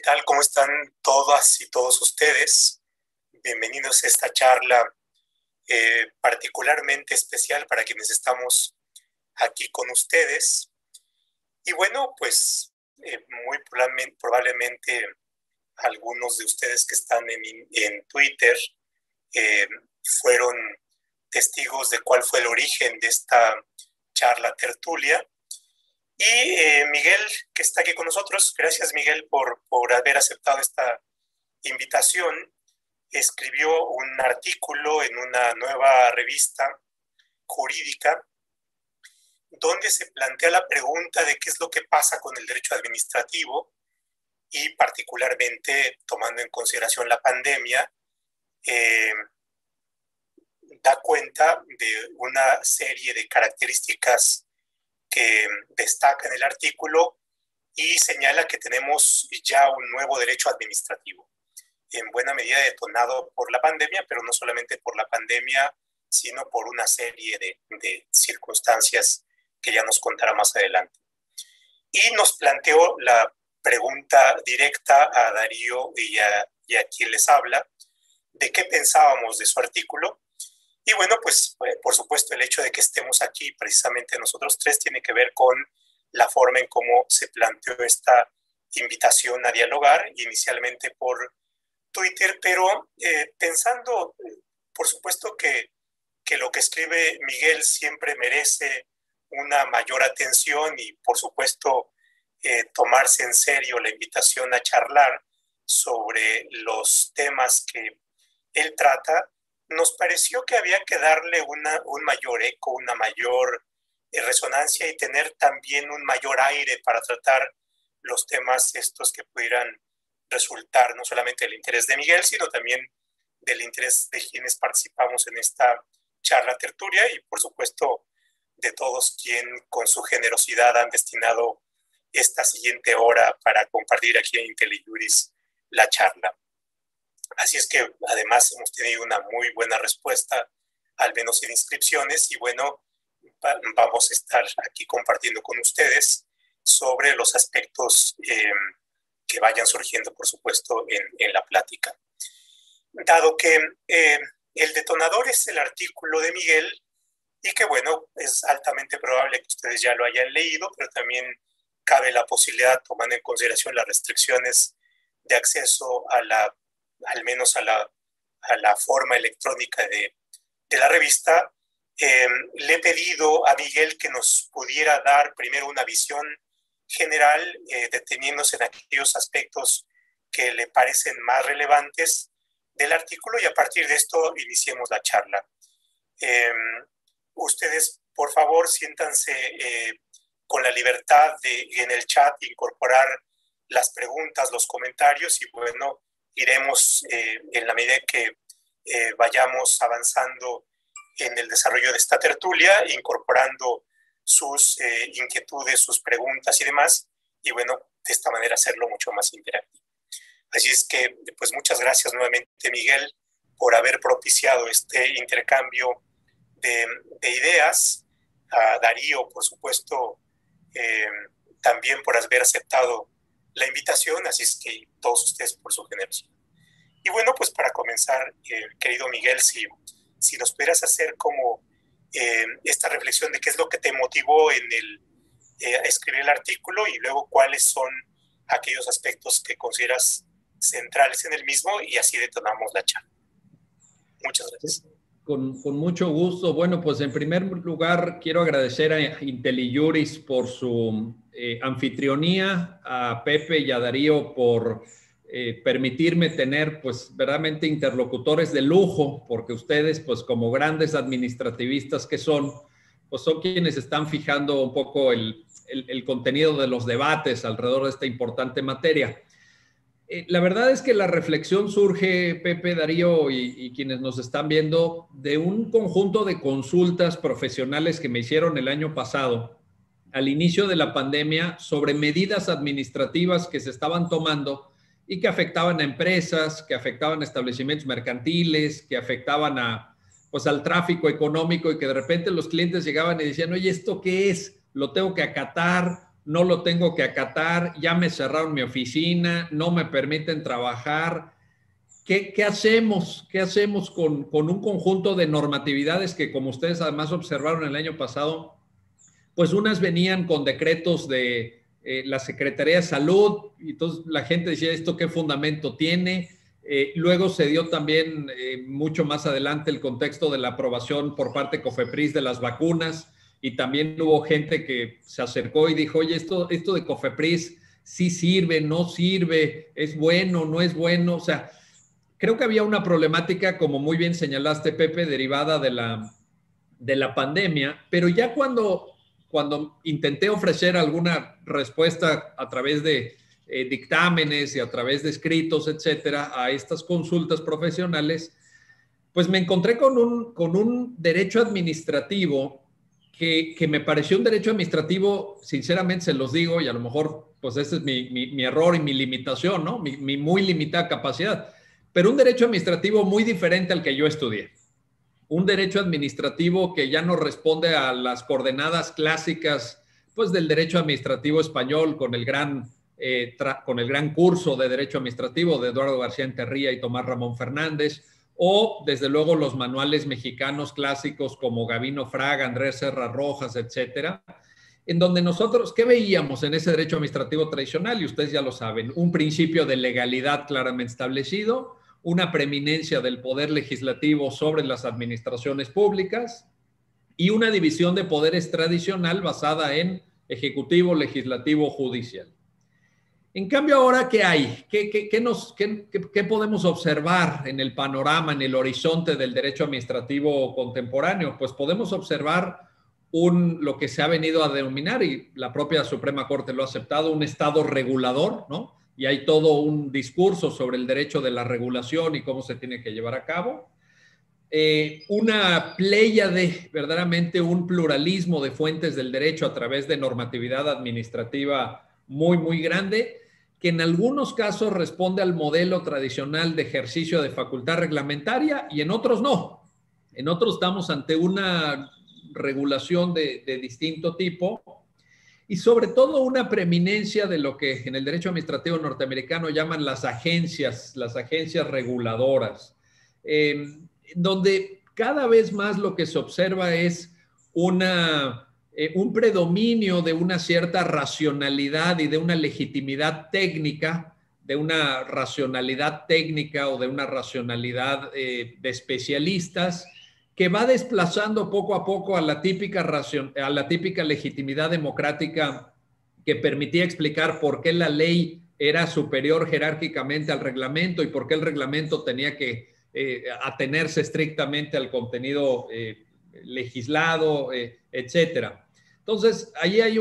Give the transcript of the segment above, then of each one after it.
tal? ¿Cómo están todas y todos ustedes? Bienvenidos a esta charla particularmente especial para quienes estamos aquí con ustedes. Y bueno, pues muy probablemente algunos de ustedes que están en Twitter fueron testigos de cuál fue el origen de esta charla tertulia. Y Miguel, que está aquí con nosotros, gracias Miguel por haber aceptado esta invitación, escribió un artículo en una nueva revista jurídica donde se plantea la pregunta de qué es lo que pasa con el derecho administrativo y particularmente tomando en consideración la pandemia, da cuenta de una serie de características que destaca en el artículo y señala que tenemos ya un nuevo derecho administrativo, en buena medida detonado por la pandemia, pero no solamente por la pandemia, sino por una serie de circunstancias que ya nos contará más adelante. Y nos planteó la pregunta directa a Darío y a quien les habla, de qué pensábamos de su artículo. Y bueno, pues por supuesto el hecho de que estemos aquí precisamente nosotros tres tiene que ver con la forma en cómo se planteó esta invitación a dialogar, inicialmente por Twitter, pero pensando, por supuesto que lo que escribe Miguel siempre merece una mayor atención y por supuesto tomarse en serio la invitación a charlar sobre los temas que él trata. Nos pareció que había que darle un mayor eco, una mayor resonancia y tener también un mayor aire para tratar los temas estos que pudieran resultar no solamente del interés de Miguel, sino también del interés de quienes participamos en esta charla tertulia y por supuesto de todos quienes con su generosidad han destinado esta siguiente hora para compartir aquí en IntelliJuris la charla. Así es que además hemos tenido una muy buena respuesta, al menos en inscripciones, y bueno, vamos a estar aquí compartiendo con ustedes sobre los aspectos que vayan surgiendo, por supuesto, en la plática. Dado que el detonador es el artículo de Miguel, y que bueno, es altamente probable que ustedes ya lo hayan leído, pero también cabe la posibilidad, tomando en consideración las restricciones de acceso al menos a la forma electrónica de la revista, le he pedido a Miguel que nos pudiera dar primero una visión general, deteniéndose en aquellos aspectos que le parecen más relevantes del artículo y a partir de esto iniciemos la charla. Ustedes, por favor, siéntanse con la libertad de en el chat incorporar las preguntas, los comentarios y bueno, iremos en la medida que vayamos avanzando en el desarrollo de esta tertulia, incorporando sus inquietudes, sus preguntas y demás, y bueno, de esta manera hacerlo mucho más interactivo. Así es que, pues muchas gracias nuevamente, Miguel, por haber propiciado este intercambio de ideas, a Darío, por supuesto, también por haber aceptado la invitación, así es que todos ustedes por su generosidad. Y bueno, pues para comenzar, querido Miguel, si nos pudieras hacer como esta reflexión de qué es lo que te motivó a escribir el artículo y luego cuáles son aquellos aspectos que consideras centrales en el mismo y así detonamos la charla. Muchas gracias. Con mucho gusto. Bueno, pues en primer lugar quiero agradecer a IntelliJuris por su anfitrionía, a Pepe y a Darío por permitirme tener pues verdaderamente interlocutores de lujo, porque ustedes pues como grandes administrativistas que son, pues son quienes están fijando un poco el contenido de los debates alrededor de esta importante materia. La verdad es que la reflexión surge, Pepe, Darío y quienes nos están viendo, de un conjunto de consultas profesionales que me hicieron el año pasado, al inicio de la pandemia, sobre medidas administrativas que se estaban tomando y que afectaban a empresas, que afectaban a establecimientos mercantiles, que afectaban al tráfico económico y que de repente los clientes llegaban y decían, oye, ¿esto qué es? ¿Lo tengo que acatar no lo tengo que acatar, ya me cerraron mi oficina, no me permiten trabajar. ¿Qué hacemos? ¿Qué hacemos con un conjunto de normatividades que, como ustedes además observaron el año pasado, pues unas venían con decretos de la Secretaría de Salud, y entonces la gente decía, ¿esto qué fundamento tiene? Luego se dio también mucho más adelante el contexto de la aprobación por parte de COFEPRIS de las vacunas, y también hubo gente que se acercó y dijo, oye, esto de COFEPRIS sí sirve, no sirve, es bueno, no es bueno. O sea, creo que había una problemática, como muy bien señalaste, Pepe, derivada de la pandemia, pero ya cuando intenté ofrecer alguna respuesta a través de dictámenes y a través de escritos, etcétera, a estas consultas profesionales, pues me encontré con un derecho administrativo que me pareció un derecho administrativo, sinceramente se los digo, y a lo mejor pues ese es mi error y mi limitación, ¿no? Mi muy limitada capacidad, pero un derecho administrativo muy diferente al que yo estudié. Un derecho administrativo que ya no responde a las coordenadas clásicas pues del derecho administrativo español con el gran curso de derecho administrativo de Eduardo García Enterría y Tomás Ramón Fernández, o desde luego los manuales mexicanos clásicos como Gabino Fraga, Andrés Serra Rojas, etcétera, en donde nosotros, ¿qué veíamos en ese derecho administrativo tradicional? Y ustedes ya lo saben, un principio de legalidad claramente establecido, una preeminencia del poder legislativo sobre las administraciones públicas y una división de poderes tradicional basada en ejecutivo, legislativo, judicial. En cambio, ahora, ¿qué hay? ¿Qué podemos observar en el panorama, en el horizonte del derecho administrativo contemporáneo? Pues podemos observar lo que se ha venido a denominar, y la propia Suprema Corte lo ha aceptado, un Estado regulador, ¿no? Y hay todo un discurso sobre el derecho de la regulación y cómo se tiene que llevar a cabo. Una pléyade, verdaderamente un pluralismo de fuentes del derecho a través de normatividad administrativa muy, muy grande, que en algunos casos responde al modelo tradicional de ejercicio de facultad reglamentaria y en otros no. En otros estamos ante una regulación de distinto tipo y sobre todo una preeminencia de lo que en el derecho administrativo norteamericano llaman las agencias reguladoras, donde cada vez más lo que se observa es un predominio de una cierta racionalidad y de una legitimidad técnica, de una racionalidad técnica o de una racionalidad de especialistas, que va desplazando poco a poco a la típica legitimidad democrática que permitía explicar por qué la ley era superior jerárquicamente al reglamento y por qué el reglamento tenía que atenerse estrictamente al contenido legislado, etcétera. Entonces, ahí hay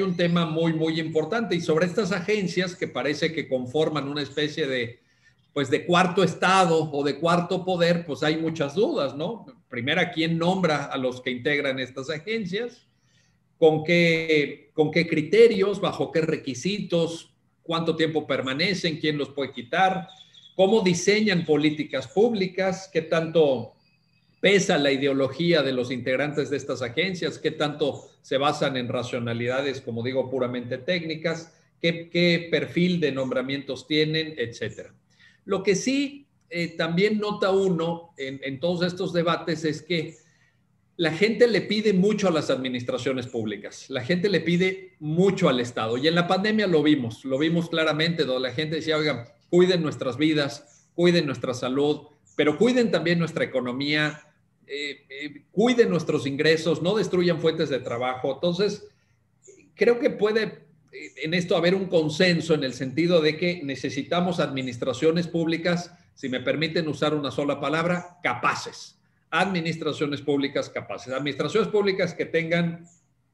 un tema muy, muy importante, y sobre estas agencias que parece que conforman una especie de cuarto estado o de cuarto poder, pues hay muchas dudas, ¿no? Primero, ¿quién nombra a los que integran estas agencias? ¿Con qué criterios? ¿Bajo qué requisitos? ¿Cuánto tiempo permanecen? ¿Quién los puede quitar? ¿Cómo diseñan políticas públicas? ¿Qué tanto pesa la ideología de los integrantes de estas agencias? ¿Qué tanto se basan en racionalidades, como digo, puramente técnicas? ¿Qué perfil de nombramientos tienen? Etcétera. Lo que sí también nota uno en todos estos debates es que la gente le pide mucho a las administraciones públicas, la gente le pide mucho al Estado, y en la pandemia lo vimos claramente, donde la gente decía, oigan, cuiden nuestras vidas, cuiden nuestra salud, pero cuiden también nuestra economía, cuiden nuestros ingresos, no destruyan fuentes de trabajo. Entonces, creo que puede en esto haber un consenso en el sentido de que necesitamos administraciones públicas, si me permiten usar una sola palabra, capaces. Administraciones públicas capaces. Administraciones públicas que tengan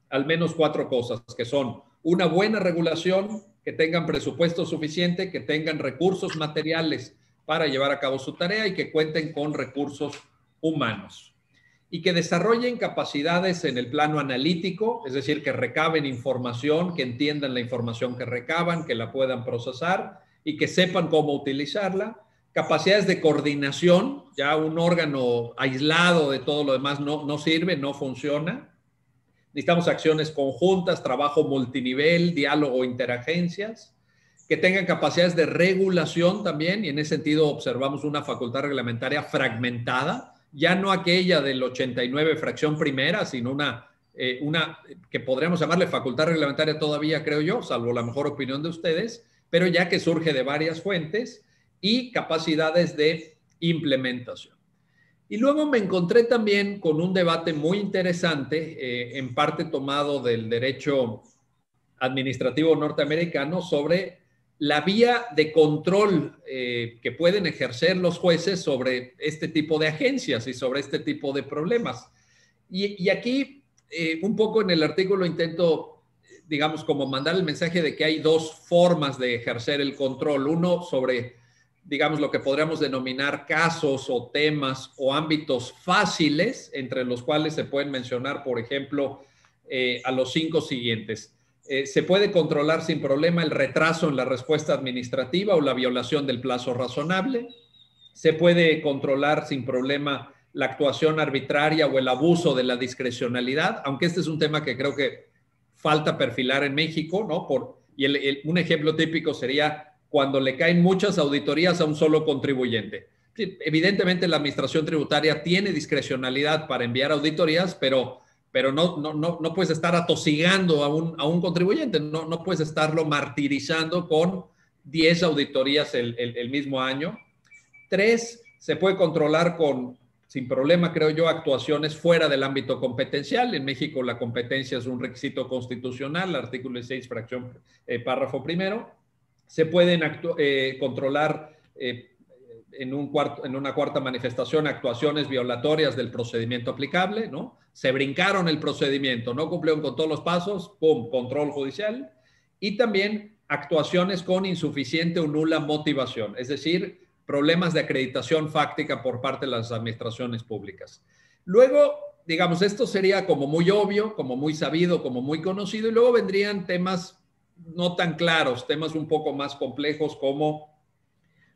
al menos 4 cosas, que son una buena regulación, que tengan presupuesto suficiente, que tengan recursos materiales para llevar a cabo su tarea y que cuenten con recursos humanos. Y que desarrollen capacidades en el plano analítico, es decir, que recaben información, que entiendan la información que recaban, que la puedan procesar y que sepan cómo utilizarla. Capacidades de coordinación, ya un órgano aislado de todo lo demás no sirve, no funciona. Necesitamos acciones conjuntas, trabajo multinivel, diálogo, interagencias, que tengan capacidades de regulación también, y en ese sentido observamos una facultad reglamentaria fragmentada, ya no aquella del 89 fracción primera, sino una que podríamos llamarle facultad reglamentaria todavía, creo yo, salvo la mejor opinión de ustedes, pero ya que surge de varias fuentes, y capacidades de implementación. Y luego me encontré también con un debate muy interesante, en parte tomado del derecho administrativo norteamericano, sobre la vía de control que pueden ejercer los jueces sobre este tipo de agencias y sobre este tipo de problemas. Y aquí, un poco en el artículo intento, digamos, como mandar el mensaje de que hay dos formas de ejercer el control. Uno sobre, digamos, lo que podríamos denominar casos o temas o ámbitos fáciles, entre los cuales se pueden mencionar, por ejemplo, a los 5 siguientes. Se puede controlar sin problema el retraso en la respuesta administrativa o la violación del plazo razonable. Se puede controlar sin problema la actuación arbitraria o el abuso de la discrecionalidad, aunque este es un tema que creo que falta perfilar en México, ¿no? Un ejemplo típico sería cuando le caen muchas auditorías a un solo contribuyente. Evidentemente la administración tributaria tiene discrecionalidad para enviar auditorías, pero no puedes estar atosigando a un contribuyente, no puedes estarlo martirizando con 10 auditorías el mismo año. 3, se puede controlar sin problema, creo yo, actuaciones fuera del ámbito competencial. En México la competencia es un requisito constitucional, artículo 6, fracción, párrafo primero. Se pueden controlar en una cuarta manifestación actuaciones violatorias del procedimiento aplicable, ¿no? Se brincaron el procedimiento, no cumplieron con todos los pasos, ¡pum!, control judicial. Y también actuaciones con insuficiente o nula motivación, es decir, problemas de acreditación fáctica por parte de las administraciones públicas. Luego, digamos, esto sería como muy obvio, como muy sabido, como muy conocido, y luego vendrían temas no tan claros, temas un poco más complejos como,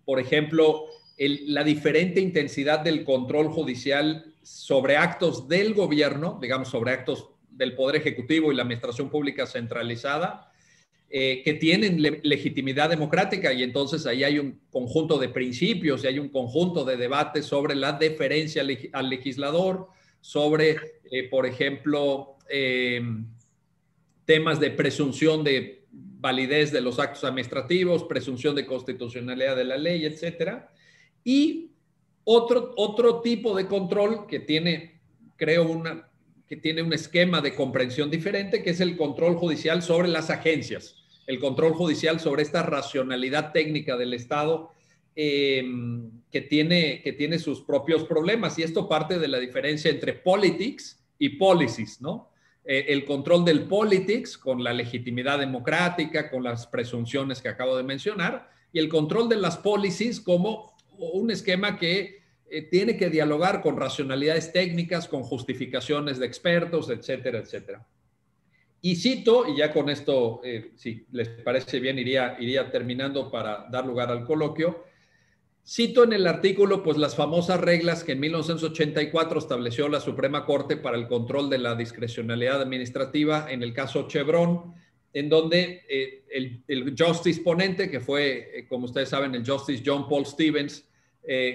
por ejemplo, la diferente intensidad del control judicial sobre actos del gobierno, digamos, sobre actos del Poder Ejecutivo y la administración pública centralizada, que tienen legitimidad democrática, y entonces ahí hay un conjunto de principios y hay un conjunto de debates sobre la deferencia al legislador, sobre, por ejemplo, temas de presunción de validez de los actos administrativos, presunción de constitucionalidad de la ley, etcétera. Y otro tipo de control que tiene, creo, que tiene un esquema de comprensión diferente, que es el control judicial sobre las agencias, el control judicial sobre esta racionalidad técnica del Estado, que tiene sus propios problemas. Y esto parte de la diferencia entre politics y policies, ¿no? El control del politics con la legitimidad democrática, con las presunciones que acabo de mencionar, y el control de las policies como un esquema que tiene que dialogar con racionalidades técnicas, con justificaciones de expertos, etcétera, etcétera. Y cito, y ya con esto, si les parece bien, iría terminando para dar lugar al coloquio. Cito en el artículo, pues, las famosas reglas que en 1984 estableció la Suprema Corte para el control de la discrecionalidad administrativa en el caso Chevron, en donde el Justice ponente, que fue, como ustedes saben, el Justice John Paul Stevens,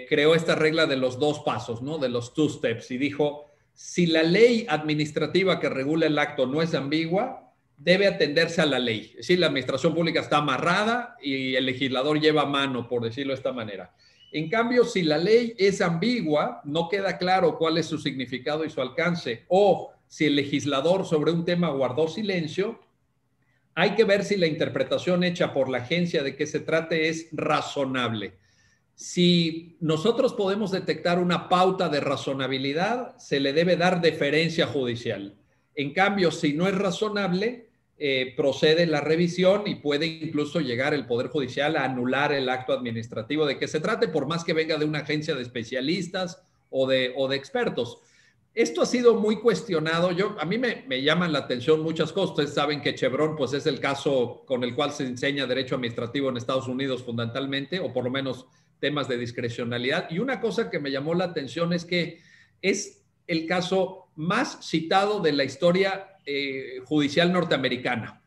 creó esta regla de los 2 pasos, ¿no? De los 2 steps, y dijo, si la ley administrativa que regula el acto no es ambigua, debe atenderse a la ley. Es decir, la administración pública está amarrada y el legislador lleva mano, por decirlo de esta manera. En cambio, si la ley es ambigua, no queda claro cuál es su significado y su alcance, o si el legislador sobre un tema guardó silencio, hay que ver si la interpretación hecha por la agencia de que se trate es razonable. Si nosotros podemos detectar una pauta de razonabilidad, se le debe dar deferencia judicial. En cambio, si no es razonable, procede la revisión y puede incluso llegar el Poder Judicial a anular el acto administrativo de que se trate, por más que venga de una agencia de especialistas o de expertos. Esto ha sido muy cuestionado. A mí me llaman la atención muchas cosas. Ustedes saben que Chevron, pues, es el caso con el cual se enseña derecho administrativo en Estados Unidos fundamentalmente, o por lo menos temas de discrecionalidad. Y una cosa que me llamó la atención es que es el caso más citado de la historia judicial norteamericana.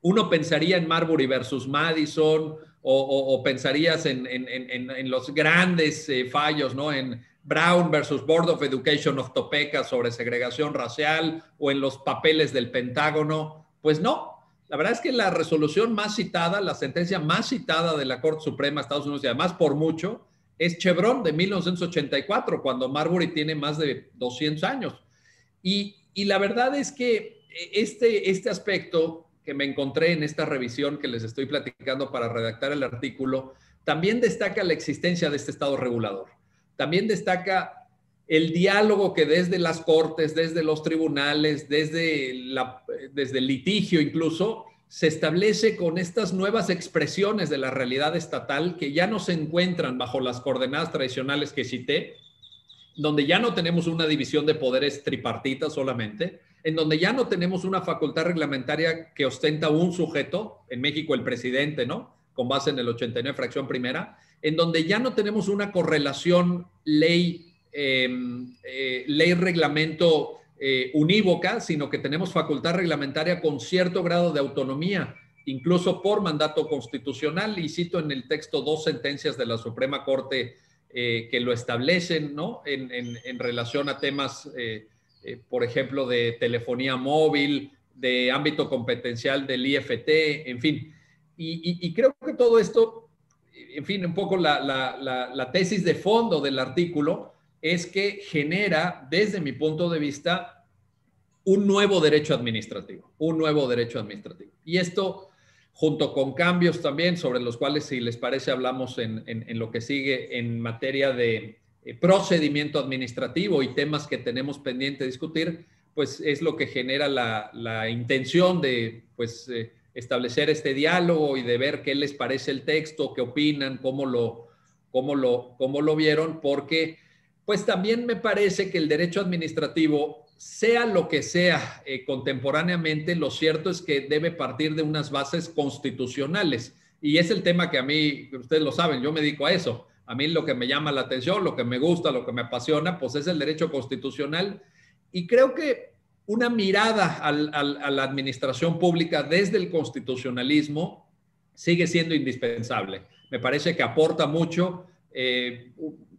Uno pensaría en Marbury versus Madison o pensarías en los grandes fallos, ¿no? En Brown versus Board of Education of Topeka sobre segregación racial o en los papeles del Pentágono. Pues no. La verdad es que la resolución más citada, la sentencia más citada de la Corte Suprema de Estados Unidos, y además por mucho, es Chevron de 1984, cuando Marbury tiene más de 200 años. Y la verdad es que este aspecto que me encontré en esta revisión que les estoy platicando para redactar el artículo, también destaca la existencia de este Estado regulador. También destaca el diálogo que desde las cortes, desde los tribunales, desde el litigio incluso, se establece con estas nuevas expresiones de la realidad estatal que ya no se encuentran bajo las coordenadas tradicionales que cité, donde ya no tenemos una división de poderes tripartita solamente, en donde ya no tenemos una facultad reglamentaria que ostenta un sujeto, en México el presidente, ¿no? Con base en el 89 fracción primera, en donde ya no tenemos una correlación ley-reglamento unívoca, sino que tenemos facultad reglamentaria con cierto grado de autonomía, incluso por mandato constitucional, y cito en el texto 2 sentencias de la Suprema Corte que lo establecen, ¿no? En relación a temas, por ejemplo, de telefonía móvil, de ámbito competencial del IFT, en fin. Y creo que todo esto, en fin, un poco la tesis de fondo del artículo es que genera, desde mi punto de vista, un nuevo derecho administrativo, Y esto, junto con cambios también sobre los cuales, si les parece, hablamos en lo que sigue en materia de procedimiento administrativo y temas que tenemos pendiente de discutir, pues es lo que genera la intención de pues, establecer este diálogo y de ver qué les parece el texto, qué opinan, cómo lo vieron, porque pues también me parece que el derecho administrativo, sea lo que sea contemporáneamente, lo cierto es que debe partir de unas bases constitucionales. Y es el tema que a mí, ustedes lo saben, yo me dedico a eso. A mí lo que me llama la atención, lo que me gusta, lo que me apasiona, pues es el derecho constitucional. Y creo que una mirada a la administración pública desde el constitucionalismo sigue siendo indispensable. Me parece que aporta mucho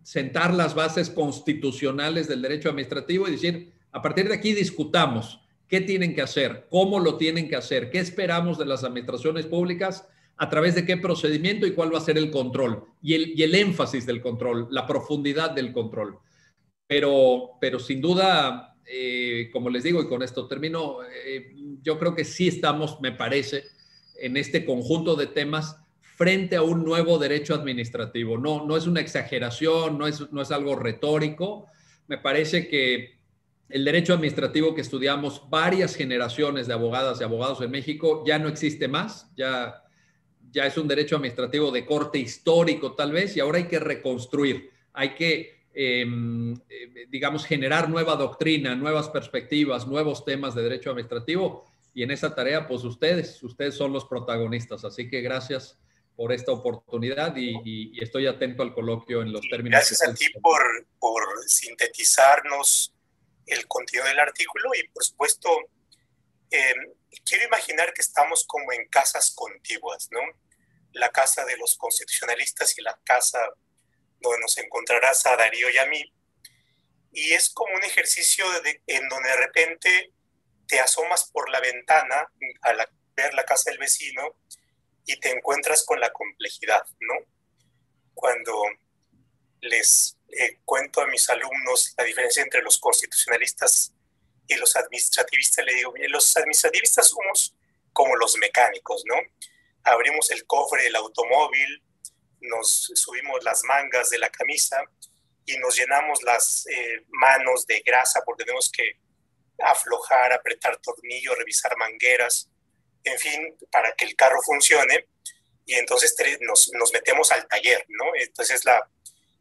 sentar las bases constitucionales del derecho administrativo y decir, a partir de aquí discutamos qué tienen que hacer, cómo lo tienen que hacer, qué esperamos de las administraciones públicas, a través de qué procedimiento y cuál va a ser el control y el énfasis del control, la profundidad del control. Pero sin duda, como les digo, y con esto termino, yo creo que sí estamos, me parece, en este conjunto de temas frente a un nuevo derecho administrativo. No es una exageración, no es algo retórico. Me parece que el derecho administrativo que estudiamos varias generaciones de abogadas y abogados en México ya no existe más, ya es un derecho administrativo de corte histórico tal vez, y ahora hay que reconstruir, hay que, digamos, generar nueva doctrina, nuevas perspectivas, nuevos temas de derecho administrativo, y en esa tarea, pues ustedes son los protagonistas. Así que gracias por esta oportunidad y estoy atento al coloquio en los términos. Gracias a ti por sintetizarnos el contenido del artículo y, por supuesto, quiero imaginar que estamos como en casas contiguas, ¿no? La casa de los constitucionalistas y la casa donde nos encontrarás a Darío y a mí. Y es como un ejercicio en donde de repente te asomas por la ventana al ver la casa del vecino y te encuentras con la complejidad, ¿no? Cuando les cuento a mis alumnos la diferencia entre los constitucionalistas y los administrativistas, le digo, los administrativistas somos como los mecánicos, ¿no? Abrimos el cofre del automóvil, nos subimos las mangas de la camisa y nos llenamos las manos de grasa porque tenemos que aflojar, apretar tornillos, revisar mangueras, en fin, para que el carro funcione. Y entonces nos metemos al taller, ¿no? Entonces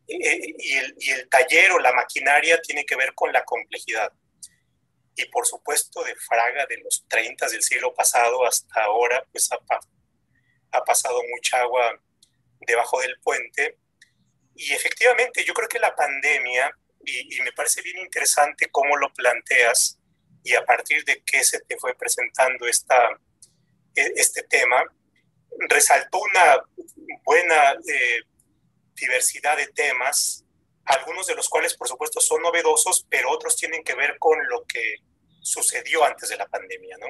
y el taller o la maquinaria tiene que ver con la complejidad. Y por supuesto, de Fraga, de los 30 del siglo pasado hasta ahora, pues ha pasado mucha agua debajo del puente. Y efectivamente, yo creo que la pandemia, y me parece bien interesante cómo lo planteas, y a partir de qué se te fue presentando este tema, resaltó una buena diversidad de temas, algunos de los cuales por supuesto son novedosos, pero otros tienen que ver con lo que sucedió antes de la pandemia, ¿no?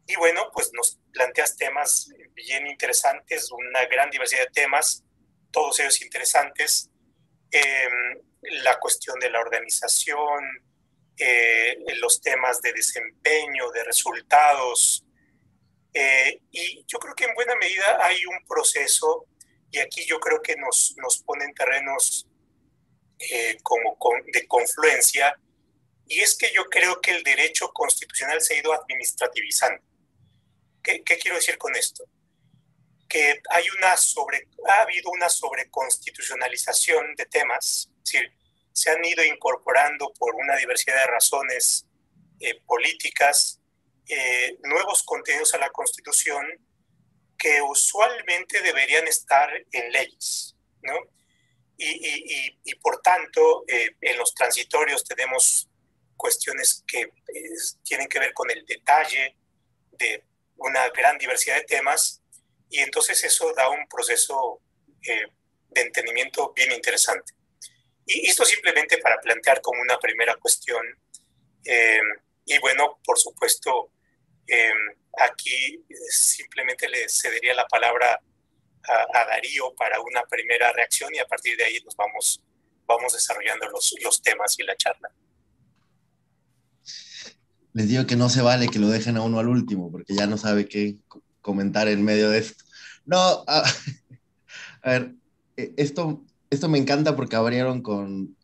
Y bueno, pues nos planteas temas bien interesantes, una gran diversidad de temas, todos ellos interesantes. La cuestión de la organización, los temas de desempeño, de resultados. Y yo creo que en buena medida hay un proceso, y aquí yo creo que nos pone en terrenos de confluencia, y es que yo creo que el derecho constitucional se ha ido administrativizando. ¿Qué quiero decir con esto? Que ha habido una sobreconstitucionalización de temas, es decir, se han ido incorporando por una diversidad de razones políticas nuevos contenidos a la Constitución que usualmente deberían estar en leyes, ¿no? Y por tanto, en los transitorios tenemos cuestiones que tienen que ver con el detalle de una gran diversidad de temas, y entonces eso da un proceso de entendimiento bien interesante. Y esto simplemente para plantear como una primera cuestión. Y bueno, por supuesto, aquí simplemente le cedería la palabra a Darío para una primera reacción, y a partir de ahí nos vamos desarrollando los temas y la charla. Les digo que no se vale que lo dejen a uno al último, porque ya no sabe qué comentar en medio de esto. No, a ver, esto me encanta porque abrieron con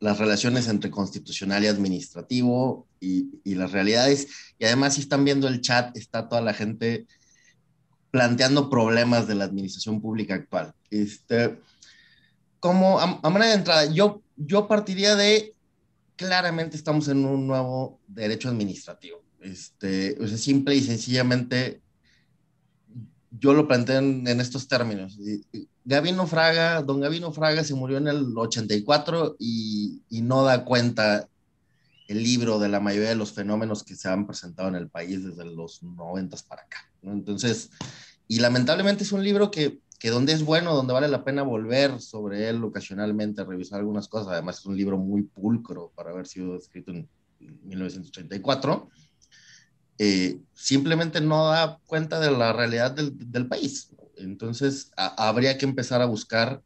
las relaciones entre constitucional y administrativo y las realidades. Y además, si están viendo el chat, está toda la gente planteando problemas de la administración pública actual. Como a manera de entrada, yo partiría de claramente estamos en un nuevo derecho administrativo. O sea, simple y sencillamente, yo lo planteo en estos términos. Don Gabino Fraga se murió en el 84 y no da cuenta el libro de la mayoría de los fenómenos que se han presentado en el país desde los 90 para acá, ¿no? Entonces, y lamentablemente es un libro que donde es bueno, donde vale la pena volver sobre él ocasionalmente, revisar algunas cosas. Además es un libro muy pulcro para haber sido escrito en 1984. Simplemente no da cuenta de la realidad del país. Entonces habría que empezar a buscar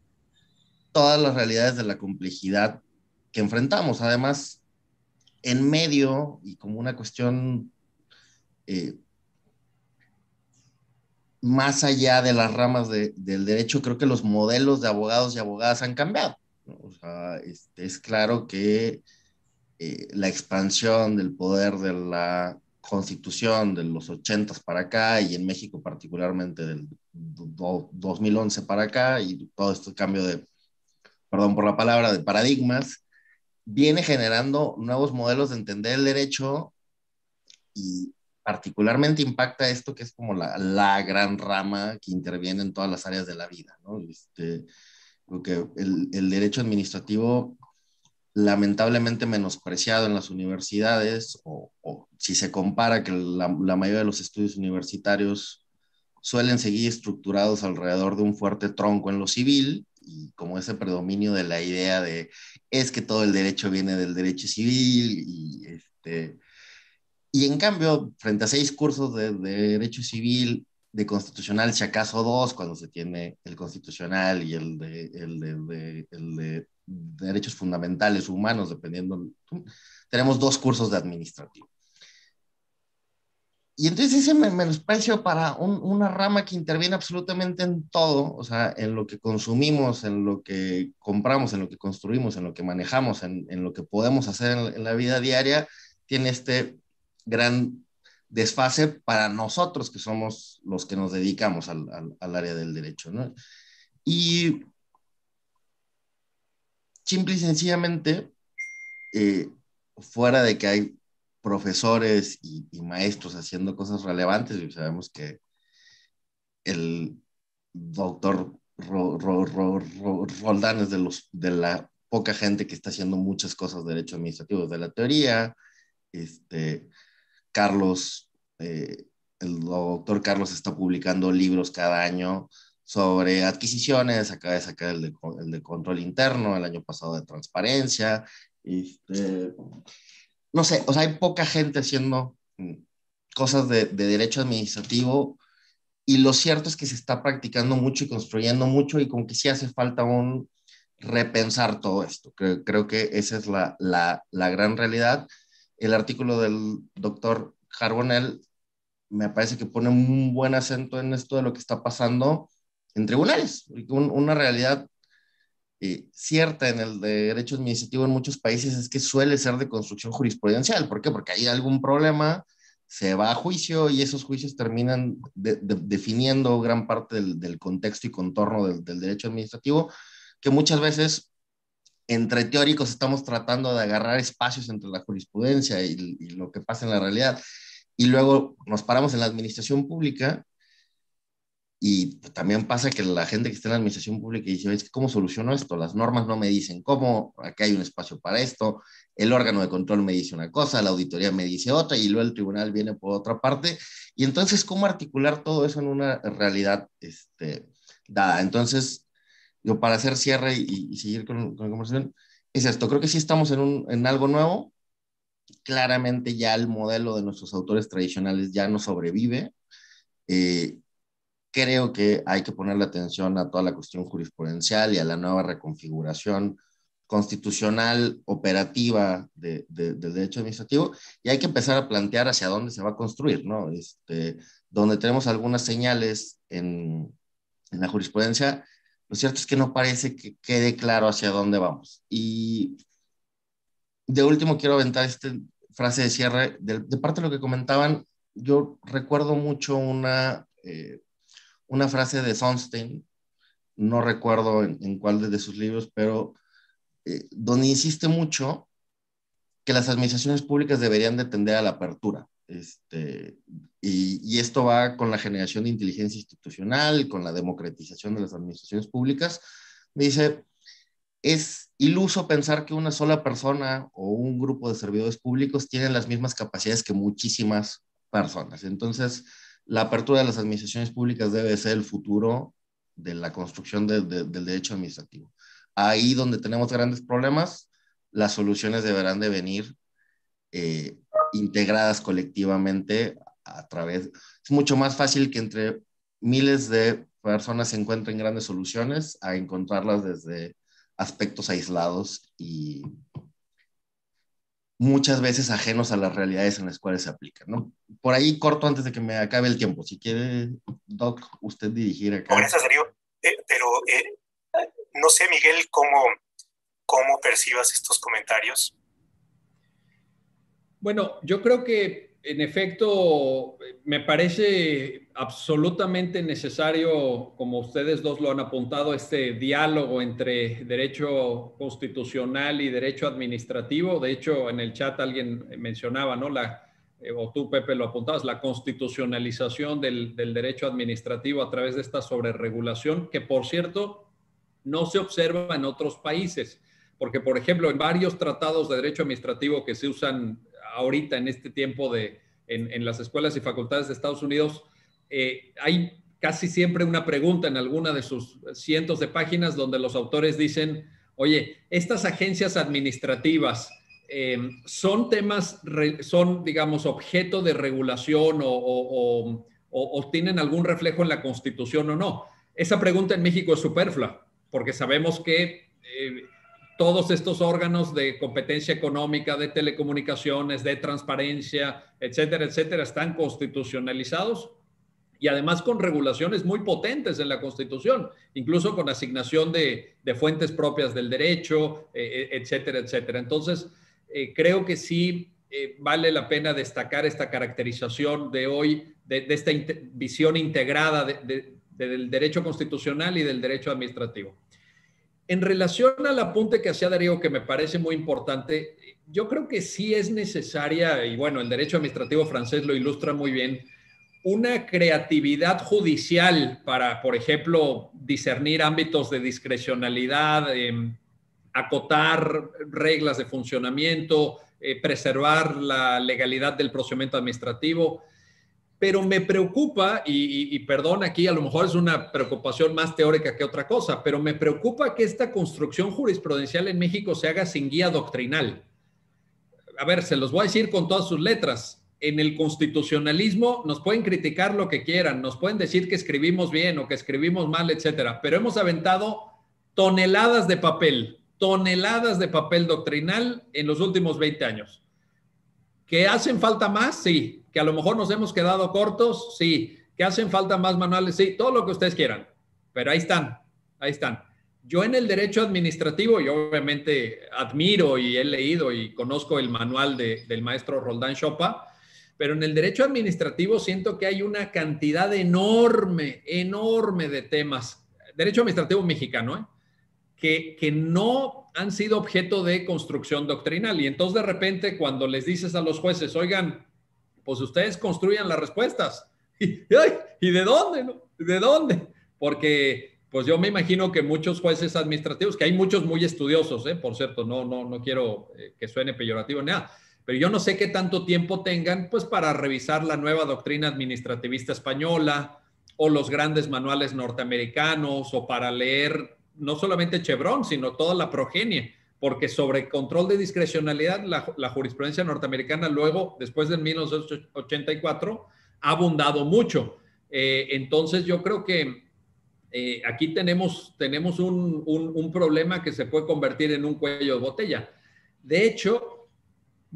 todas las realidades de la complejidad que enfrentamos. Además, en medio y como una cuestión más allá de las ramas del derecho, creo que los modelos de abogados y abogadas han cambiado, ¿no? O sea, es claro que la expansión del poder de la Constitución de los 80 para acá, y en México particularmente del 2011 para acá, y todo este cambio de, perdón por la palabra, de paradigmas, viene generando nuevos modelos de entender el derecho, y particularmente impacta esto que es como la gran rama que interviene en todas las áreas de la vida, ¿no? Porque el derecho administrativo, lamentablemente menospreciado en las universidades, o si se compara que la mayoría de los estudios universitarios suelen seguir estructurados alrededor de un fuerte tronco en lo civil, y como ese predominio de la idea de es que todo el derecho viene del derecho civil, y en cambio, frente a 6 cursos de derecho civil, de constitucional, si acaso 2, cuando se tiene el constitucional y el de derechos fundamentales humanos, dependiendo, tenemos 2 cursos de administrativo. Y entonces ese menosprecio para una rama que interviene absolutamente en todo, o sea, en lo que consumimos, en lo que compramos, en lo que construimos, en lo que manejamos, en lo que podemos hacer en la vida diaria, tiene este gran desfase para nosotros que somos los que nos dedicamos al área del derecho, ¿no? Y simple y sencillamente, fuera de que hay profesores y maestros haciendo cosas relevantes, y sabemos que el doctor Roldán es de la poca gente que está haciendo muchas cosas de derecho administrativo desde la teoría. Carlos, el doctor Carlos está publicando libros cada año sobre adquisiciones, acaba de sacar el de control interno, el año pasado de transparencia. No sé, o sea, hay poca gente haciendo cosas de derecho administrativo, y lo cierto es que se está practicando mucho y construyendo mucho, y como que sí hace falta un repensar todo esto. Creo que esa es la gran realidad. El artículo del doctor Charbonnel me parece que pone un buen acento en esto de lo que está pasando en tribunales. Una realidad cierta en el derecho administrativo en muchos países es que suele ser de construcción jurisprudencial. ¿Por qué? Porque hay algún problema, se va a juicio, y esos juicios terminan definiendo gran parte del contexto y contorno del derecho administrativo, que muchas veces entre teóricos estamos tratando de agarrar espacios entre la jurisprudencia y lo que pasa en la realidad, y luego nos paramos en la administración pública. Y también pasa que la gente que está en la administración pública dice, es que ¿cómo soluciono esto? Las normas no me dicen cómo, aquí hay un espacio para esto, el órgano de control me dice una cosa, la auditoría me dice otra, y luego el tribunal viene por otra parte. Y entonces, ¿cómo articular todo eso en una realidad dada? Entonces, yo, para hacer cierre y seguir con la conversación, es esto. Creo que sí estamos en algo nuevo. Claramente ya el modelo de nuestros autores tradicionales ya no sobrevive. Creo que hay que ponerle atención a toda la cuestión jurisprudencial y a la nueva reconfiguración constitucional operativa del derecho administrativo, y hay que empezar a plantear hacia dónde se va a construir, ¿no? Donde tenemos algunas señales en la jurisprudencia, lo cierto es que no parece que quede claro hacia dónde vamos. Y de último quiero aventar esta frase de cierre de parte de lo que comentaban. Yo recuerdo mucho una frase de Sunstein, no recuerdo en cuál de sus libros, pero donde insiste mucho que las administraciones públicas deberían de tender a la apertura. Y esto va con la generación de inteligencia institucional, con la democratización de las administraciones públicas. Me dice, es iluso pensar que una sola persona o un grupo de servidores públicos tienen las mismas capacidades que muchísimas personas. Entonces, la apertura de las administraciones públicas debe ser el futuro de la construcción del derecho administrativo. Ahí donde tenemos grandes problemas, las soluciones deberán de venir integradas colectivamente a través. Es mucho más fácil que entre miles de personas se encuentren grandes soluciones a encontrarlas desde aspectos aislados y muchas veces ajenos a las realidades en las cuales se aplican, ¿no? Por ahí corto antes de que me acabe el tiempo. Si quiere, Doc, usted dirigir acá. Por eso, Darío, pero no sé, Miguel, cómo percibas estos comentarios. Bueno, yo creo que en efecto me parece absolutamente necesario, como ustedes dos lo han apuntado, este diálogo entre derecho constitucional y derecho administrativo. De hecho, en el chat alguien mencionaba, ¿no? O tú, Pepe, lo apuntabas, la constitucionalización del derecho administrativo a través de esta sobreregulación, que por cierto no se observa en otros países. Porque, por ejemplo, en varios tratados de derecho administrativo que se usan ahorita en este tiempo en las escuelas y facultades de Estados Unidos, hay casi siempre una pregunta en alguna de sus cientos de páginas donde los autores dicen, oye, estas agencias administrativas son digamos, objeto de regulación o tienen algún reflejo en la Constitución o no. Esa pregunta en México es superflua, porque sabemos que todos estos órganos de competencia económica, de telecomunicaciones, de transparencia, etcétera, etcétera, están constitucionalizados y además con regulaciones muy potentes en la Constitución, incluso con asignación de fuentes propias del derecho, etcétera, etcétera. Entonces, creo que sí vale la pena destacar esta caracterización de hoy, de esta visión integrada del derecho constitucional y del derecho administrativo. En relación al apunte que hacía Darío, que me parece muy importante, yo creo que sí es necesaria, y bueno, el derecho administrativo francés lo ilustra muy bien, una creatividad judicial para, por ejemplo, discernir ámbitos de discrecionalidad, acotar reglas de funcionamiento, preservar la legalidad del procedimiento administrativo. Pero me preocupa, y perdón, aquí a lo mejor es una preocupación más teórica que otra cosa, pero me preocupa que esta construcción jurisprudencial en México se haga sin guía doctrinal. A ver, se los voy a decir con todas sus letras. En el constitucionalismo nos pueden criticar lo que quieran, nos pueden decir que escribimos bien o que escribimos mal, etcétera, pero hemos aventado toneladas de papel doctrinal en los últimos 20 años. ¿Que hacen falta más? Sí. ¿Que a lo mejor nos hemos quedado cortos? Sí. ¿Que hacen falta más manuales? Sí. Todo lo que ustedes quieran. Pero ahí están. Yo en el derecho administrativo, yo obviamente admiro y he leído y conozco el manual del maestro Roldán Choppa, pero en el derecho administrativo siento que hay una cantidad enorme de temas. Derecho administrativo mexicano, que no han sido objeto de construcción doctrinal. Y entonces de repente cuando les dices a los jueces, oigan, pues ustedes construyan las respuestas. ¿Y de dónde? ¿No? ¿De dónde? Porque pues yo me imagino que muchos jueces administrativos, que hay muchos muy estudiosos, por cierto, no quiero que suene peyorativo ni nada, pero yo no sé qué tanto tiempo tengan pues para revisar la nueva doctrina administrativista española o los grandes manuales norteamericanos o para leer no solamente Chevron, sino toda la progenie, porque sobre control de discrecionalidad, la jurisprudencia norteamericana luego, después de 1984, ha abundado mucho. Entonces yo creo que aquí tenemos un problema que se puede convertir en un cuello de botella. De hecho,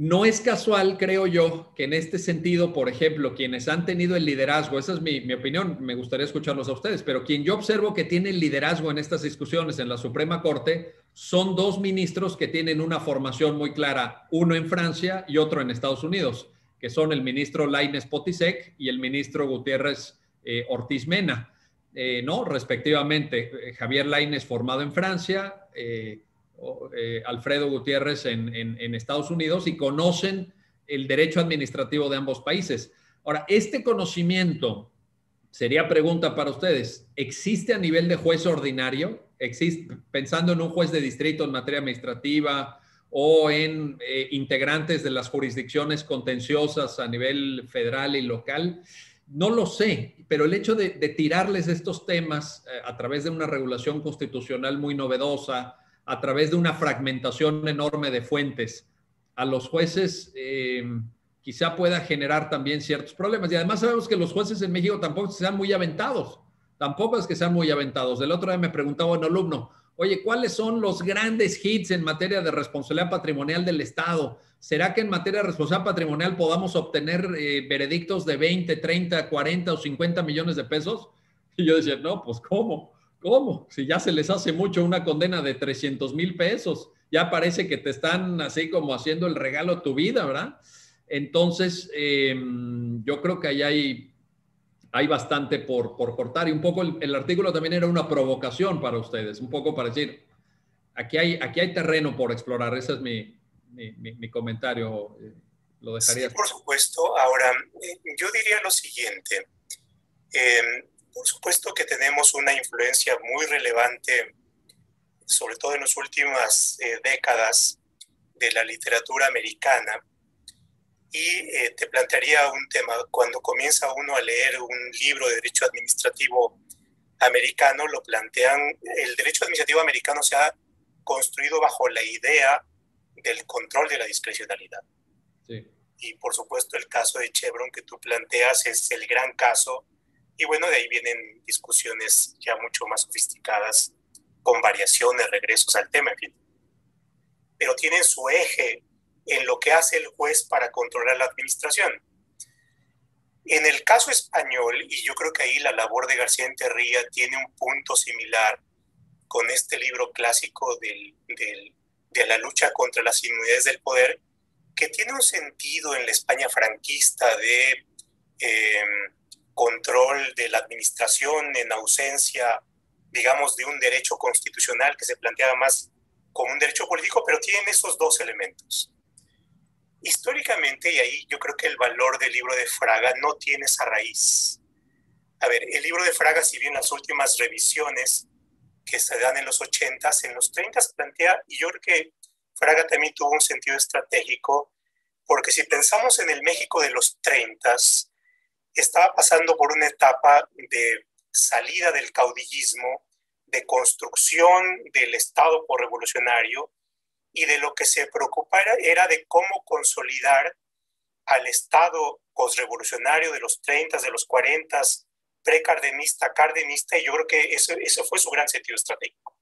no es casual, creo yo, que en este sentido, por ejemplo, quienes han tenido el liderazgo, esa es mi opinión, me gustaría escucharlos a ustedes, pero quien yo observo que tiene el liderazgo en estas discusiones en la Suprema Corte son dos ministros que tienen una formación muy clara, uno en Francia y otro en Estados Unidos, que son el ministro Lainez Potisek y el ministro Gutiérrez Ortiz Mena, ¿no? Respectivamente, Javier Lainez formado en Francia, Alfredo Gutiérrez en Estados Unidos, y conocen el derecho administrativo de ambos países. Ahora, este conocimiento, sería pregunta para ustedes, ¿existe a nivel de juez ordinario? Pensando en un juez de distrito en materia administrativa o en integrantes de las jurisdicciones contenciosas a nivel federal y local. No lo sé, pero el hecho de tirarles estos temas a través de una regulación constitucional muy novedosa, a través de una fragmentación enorme de fuentes, a los jueces quizá pueda generar también ciertos problemas. Y además sabemos que los jueces en México tampoco es que sean muy aventados. Del otro día me preguntaba un alumno, oye, ¿cuáles son los grandes hits en materia de responsabilidad patrimonial del Estado? ¿Será que en materia de responsabilidad patrimonial podamos obtener veredictos de 20, 30, 40 o 50 millones de pesos? Y yo decía, no, pues ¿cómo? Si ya se les hace mucho una condena de 300,000 pesos, ya parece que te están así como haciendo el regalo de tu vida, ¿verdad? Entonces, yo creo que ahí hay bastante por cortar, y un poco el artículo también era una provocación para ustedes, un poco para decir, aquí hay terreno por explorar. Ese es mi comentario. Lo dejaría. Sí, por supuesto. Ahora, yo diría lo siguiente. Por supuesto que tenemos una influencia muy relevante, sobre todo en las últimas décadas, de la literatura americana. Y te plantearía un tema. Cuando comienza uno a leer un libro de derecho administrativo americano, lo plantean, el derecho administrativo americano se ha construido bajo la idea del control de la discrecionalidad. Sí. Y por supuesto el caso de Chevron que tú planteas es el gran caso, y bueno, de ahí vienen discusiones ya mucho más sofisticadas, con variaciones, regresos al tema, en fin. Pero tienen su eje en lo que hace el juez para controlar la administración. En el caso español, y yo creo que ahí la labor de García Enterría tiene un punto similar con este libro clásico de la lucha contra las inmunidades del poder, que tiene un sentido en la España franquista de control de la administración en ausencia, digamos, de un derecho constitucional que se planteaba más como un derecho político, pero tienen esos dos elementos. Históricamente, y ahí yo creo que el valor del libro de Fraga no tiene esa raíz. A ver, el libro de Fraga, si bien las últimas revisiones que se dan en los 80s, en los 30s plantea, y yo creo que Fraga también tuvo un sentido estratégico, porque si pensamos en el México de los 30s, estaba pasando por una etapa de salida del caudillismo, de construcción del Estado revolucionario, y de lo que se preocupaba era de cómo consolidar al Estado posrevolucionario de los 30s, de los 40s, precardenista, cardenista, y yo creo que eso fue su gran sentido estratégico.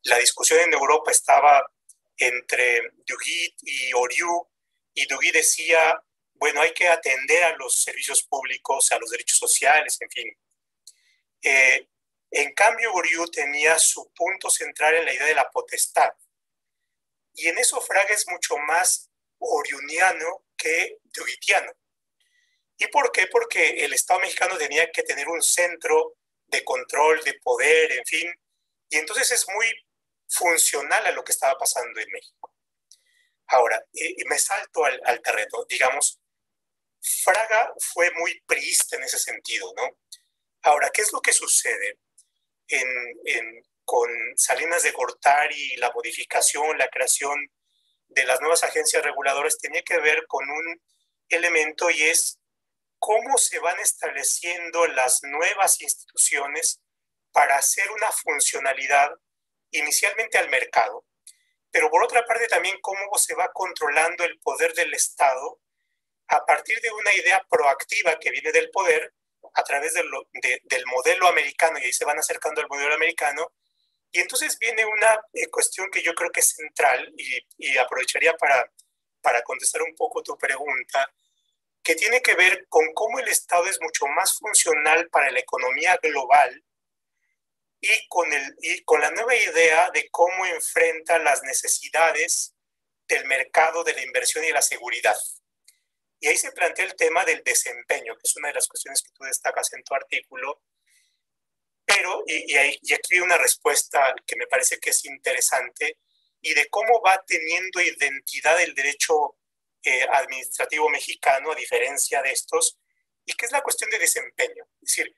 La discusión en Europa estaba entre Duguid y Oriol, y Duguid decía, bueno, hay que atender a los servicios públicos, a los derechos sociales, en fin. En cambio, Oriol tenía su punto central en la idea de la potestad. Y en eso Fraga es mucho más oriuniano que duguitiano. ¿Y por qué? Porque el Estado mexicano tenía que tener un centro de control, de poder, en fin. Y entonces es muy funcional a lo que estaba pasando en México. Ahora, me salto al terreno. Digamos, Fraga fue muy priista en ese sentido, ¿no? Ahora, ¿qué es lo que sucede con Salinas de Gortari, la modificación, la creación de las nuevas agencias reguladoras? Tenía que ver con un elemento, y es cómo se van estableciendo las nuevas instituciones para hacer una funcionalidad inicialmente al mercado, pero por otra parte también cómo se va controlando el poder del Estado a partir de una idea proactiva que viene del poder a través del modelo americano, y ahí se van acercando al modelo americano. Y entonces viene una cuestión que yo creo que es central, y aprovecharía para contestar un poco tu pregunta, que tiene que ver con cómo el Estado es mucho más funcional para la economía global, y con la nueva idea de cómo enfrenta las necesidades del mercado, de la inversión y de la seguridad. Y ahí se plantea el tema del desempeño, que es una de las cuestiones que tú destacas en tu artículo. Pero, y aquí hay una respuesta que me parece que es interesante, y de cómo va teniendo identidad el derecho administrativo mexicano, a diferencia de estos, y que es la cuestión de desempeño. Es decir,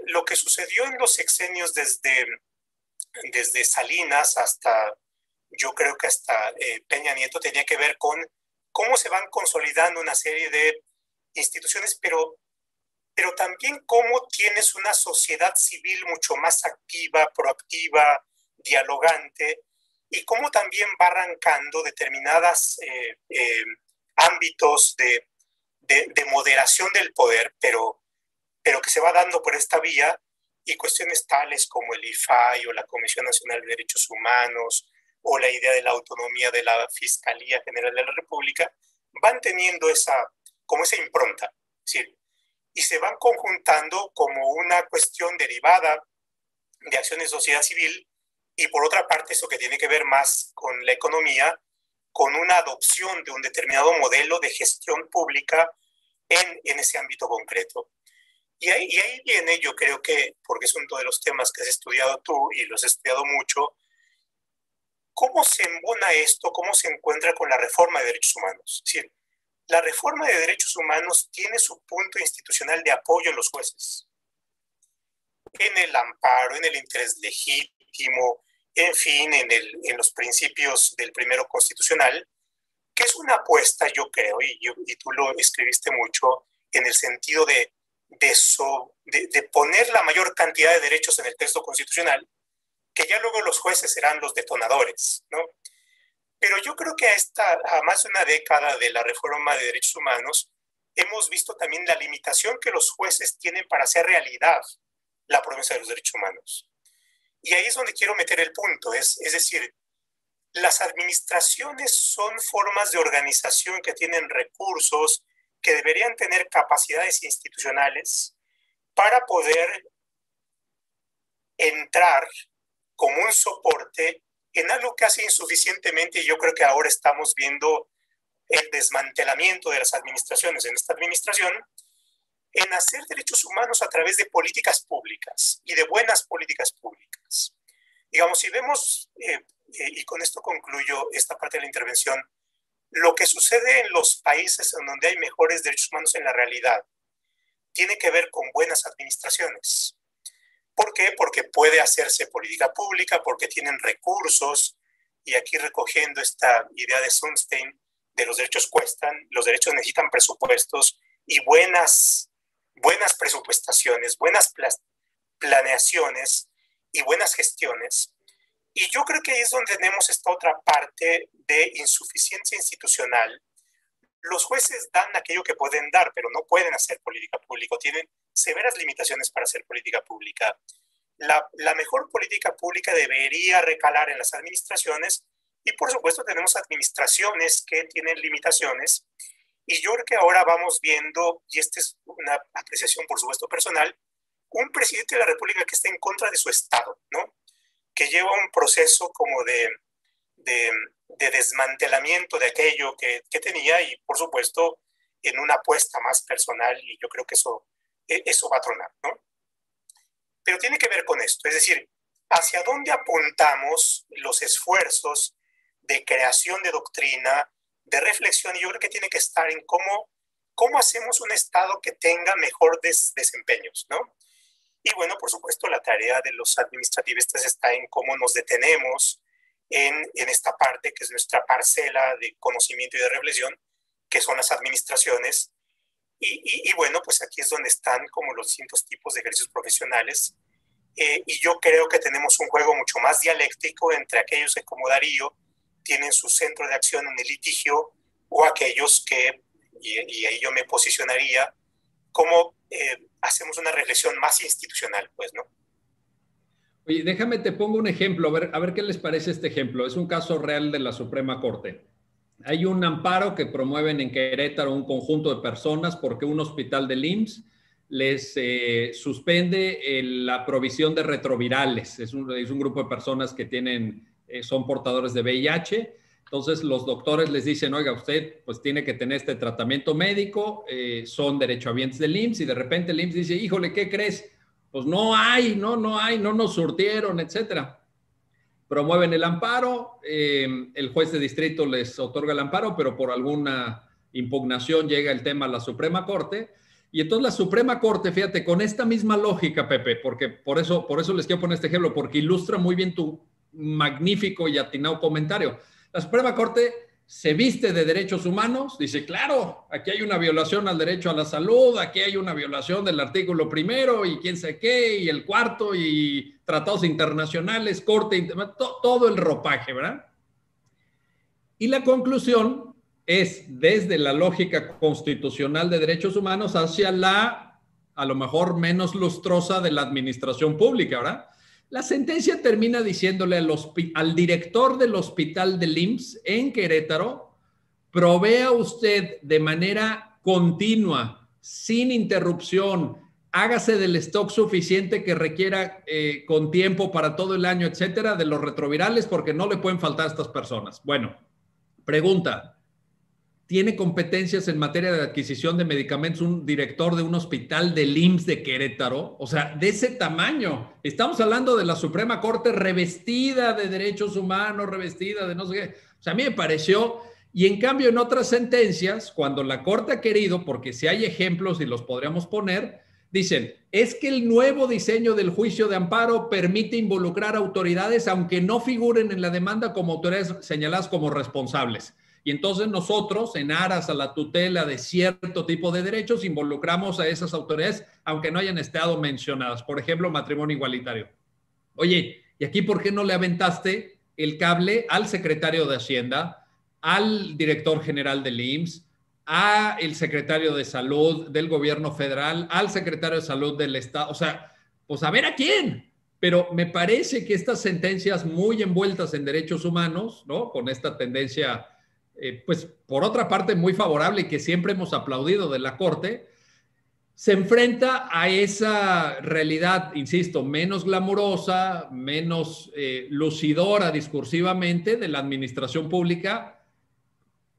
lo que sucedió en los sexenios desde Salinas hasta, yo creo que hasta Peña Nieto, tenía que ver con cómo se van consolidando una serie de instituciones, pero también cómo tienes una sociedad civil mucho más activa, proactiva, dialogante, y cómo también va arrancando determinados ámbitos de moderación del poder, pero que se va dando por esta vía, y cuestiones tales como el IFAI o la Comisión Nacional de Derechos Humanos o la idea de la autonomía de la Fiscalía General de la República van teniendo esa impronta. Es decir, y se van conjuntando como una cuestión derivada de acciones de sociedad civil, y por otra parte eso que tiene que ver más con la economía, con una adopción de un determinado modelo de gestión pública en ese ámbito concreto. Y ahí viene, yo creo que, porque es uno de los temas que has estudiado tú y los has estudiado mucho, cómo se embona esto, cómo se encuentra con la reforma de derechos humanos. Es decir, la reforma de derechos humanos tiene su punto institucional de apoyo en los jueces, en el amparo, en el interés legítimo, en fin, en los principios del primero constitucional, que es una apuesta, yo creo, y tú lo escribiste mucho, en el sentido de poner la mayor cantidad de derechos en el texto constitucional, que ya luego los jueces serán los detonadores, ¿no? Pero yo creo que a más de una década de la reforma de derechos humanos, hemos visto también la limitación que los jueces tienen para hacer realidad la promesa de los derechos humanos. Y ahí es donde quiero meter el punto, es decir, las administraciones son formas de organización que tienen recursos, que deberían tener capacidades institucionales para poder entrar como un soporte en algo que hace insuficientemente, y yo creo que ahora estamos viendo el desmantelamiento de las administraciones en esta administración, en hacer derechos humanos a través de políticas públicas y de buenas políticas públicas. Digamos, si vemos, y con esto concluyo esta parte de la intervención, lo que sucede en los países en donde hay mejores derechos humanos en la realidad tiene que ver con buenas administraciones. ¿Por qué? Porque puede hacerse política pública, porque tienen recursos, y aquí recogiendo esta idea de Sunstein, de los derechos cuestan, los derechos necesitan presupuestos y buenas presupuestaciones, buenas planeaciones y buenas gestiones. Y yo creo que ahí es donde tenemos esta otra parte de insuficiencia institucional. Los jueces dan aquello que pueden dar, pero no pueden hacer política pública, tienen severas limitaciones para hacer política pública. La mejor política pública debería recalar en las administraciones y por supuesto tenemos administraciones que tienen limitaciones y yo creo que ahora vamos viendo, y esta es una apreciación por supuesto personal, un presidente de la República que está en contra de su Estado, ¿no? Que lleva un proceso como de desmantelamiento de aquello que tenía y por supuesto en una apuesta más personal y yo creo que eso va a tronar, ¿no? Pero tiene que ver con esto, es decir, hacia dónde apuntamos los esfuerzos de creación de doctrina, de reflexión, y yo creo que tiene que estar en cómo hacemos un Estado que tenga mejor desempeños, ¿no? Y bueno, por supuesto, la tarea de los administrativistas está en cómo nos detenemos en esta parte que es nuestra parcela de conocimiento y de reflexión, que son las administraciones. Y bueno, pues aquí es donde están como los distintos tipos de ejercicios profesionales. Y yo creo que tenemos un juego mucho más dialéctico entre aquellos que, como Darío, tienen su centro de acción en el litigio, o aquellos que, y ahí yo me posicionaría, como hacemos una reflexión más institucional, pues, ¿no? Oye, déjame, te pongo un ejemplo, a ver qué les parece este ejemplo. Es un caso real de la Suprema Corte. Hay un amparo que promueven en Querétaro un conjunto de personas porque un hospital del IMSS les suspende la provisión de retrovirales. Es un grupo de personas que son portadores de VIH. Entonces los doctores les dicen, oiga, usted pues tiene que tener este tratamiento médico, son derechohabientes del IMSS, y de repente el IMSS dice, híjole, ¿qué crees? Pues no nos surtieron, etcétera. Promueven el amparo, el juez de distrito les otorga el amparo, pero por alguna impugnación llega el tema a la Suprema Corte, y entonces la Suprema Corte, fíjate, con esta misma lógica, Pepe, porque por eso les quiero poner este ejemplo, porque ilustra muy bien tu magnífico y atinado comentario. La Suprema Corte se viste de derechos humanos, dice, claro, aquí hay una violación al derecho a la salud, aquí hay una violación del artículo 1 y quién sé qué, y el 4 y tratados internacionales, corte, todo el ropaje, ¿verdad? Y la conclusión es desde la lógica constitucional de derechos humanos hacia a lo mejor menos lustrosa de la administración pública, ¿verdad? La sentencia termina diciéndole al director del hospital del IMSS en Querétaro, provea usted de manera continua, sin interrupción, hágase del stock suficiente que requiera con tiempo para todo el año, etcétera, de los retrovirales, porque no le pueden faltar a estas personas. Bueno, pregunta. ¿Tiene competencias en materia de adquisición de medicamentos un director de un hospital del IMSS de Querétaro? O sea, de ese tamaño. Estamos hablando de la Suprema Corte revestida de derechos humanos, revestida de no sé qué. O sea, a mí me pareció, y en cambio en otras sentencias, cuando la Corte ha querido, porque si hay ejemplos y los podríamos poner, dicen, es que el nuevo diseño del juicio de amparo permite involucrar autoridades aunque no figuren en la demanda como autoridades señaladas como responsables. Y entonces nosotros, en aras a la tutela de cierto tipo de derechos, involucramos a esas autoridades, aunque no hayan estado mencionadas. Por ejemplo, matrimonio igualitario. Oye, ¿y aquí por qué no le aventaste el cable al secretario de Hacienda, al director general del IMSS, al secretario de Salud del gobierno federal, al secretario de Salud del Estado? O sea, pues a ver a quién. Pero me parece que estas sentencias muy envueltas en derechos humanos, ¿no? Con esta tendencia... pues por otra parte muy favorable y que siempre hemos aplaudido de la Corte, se enfrenta a esa realidad, insisto, menos glamurosa, menos lucidora discursivamente de la administración pública,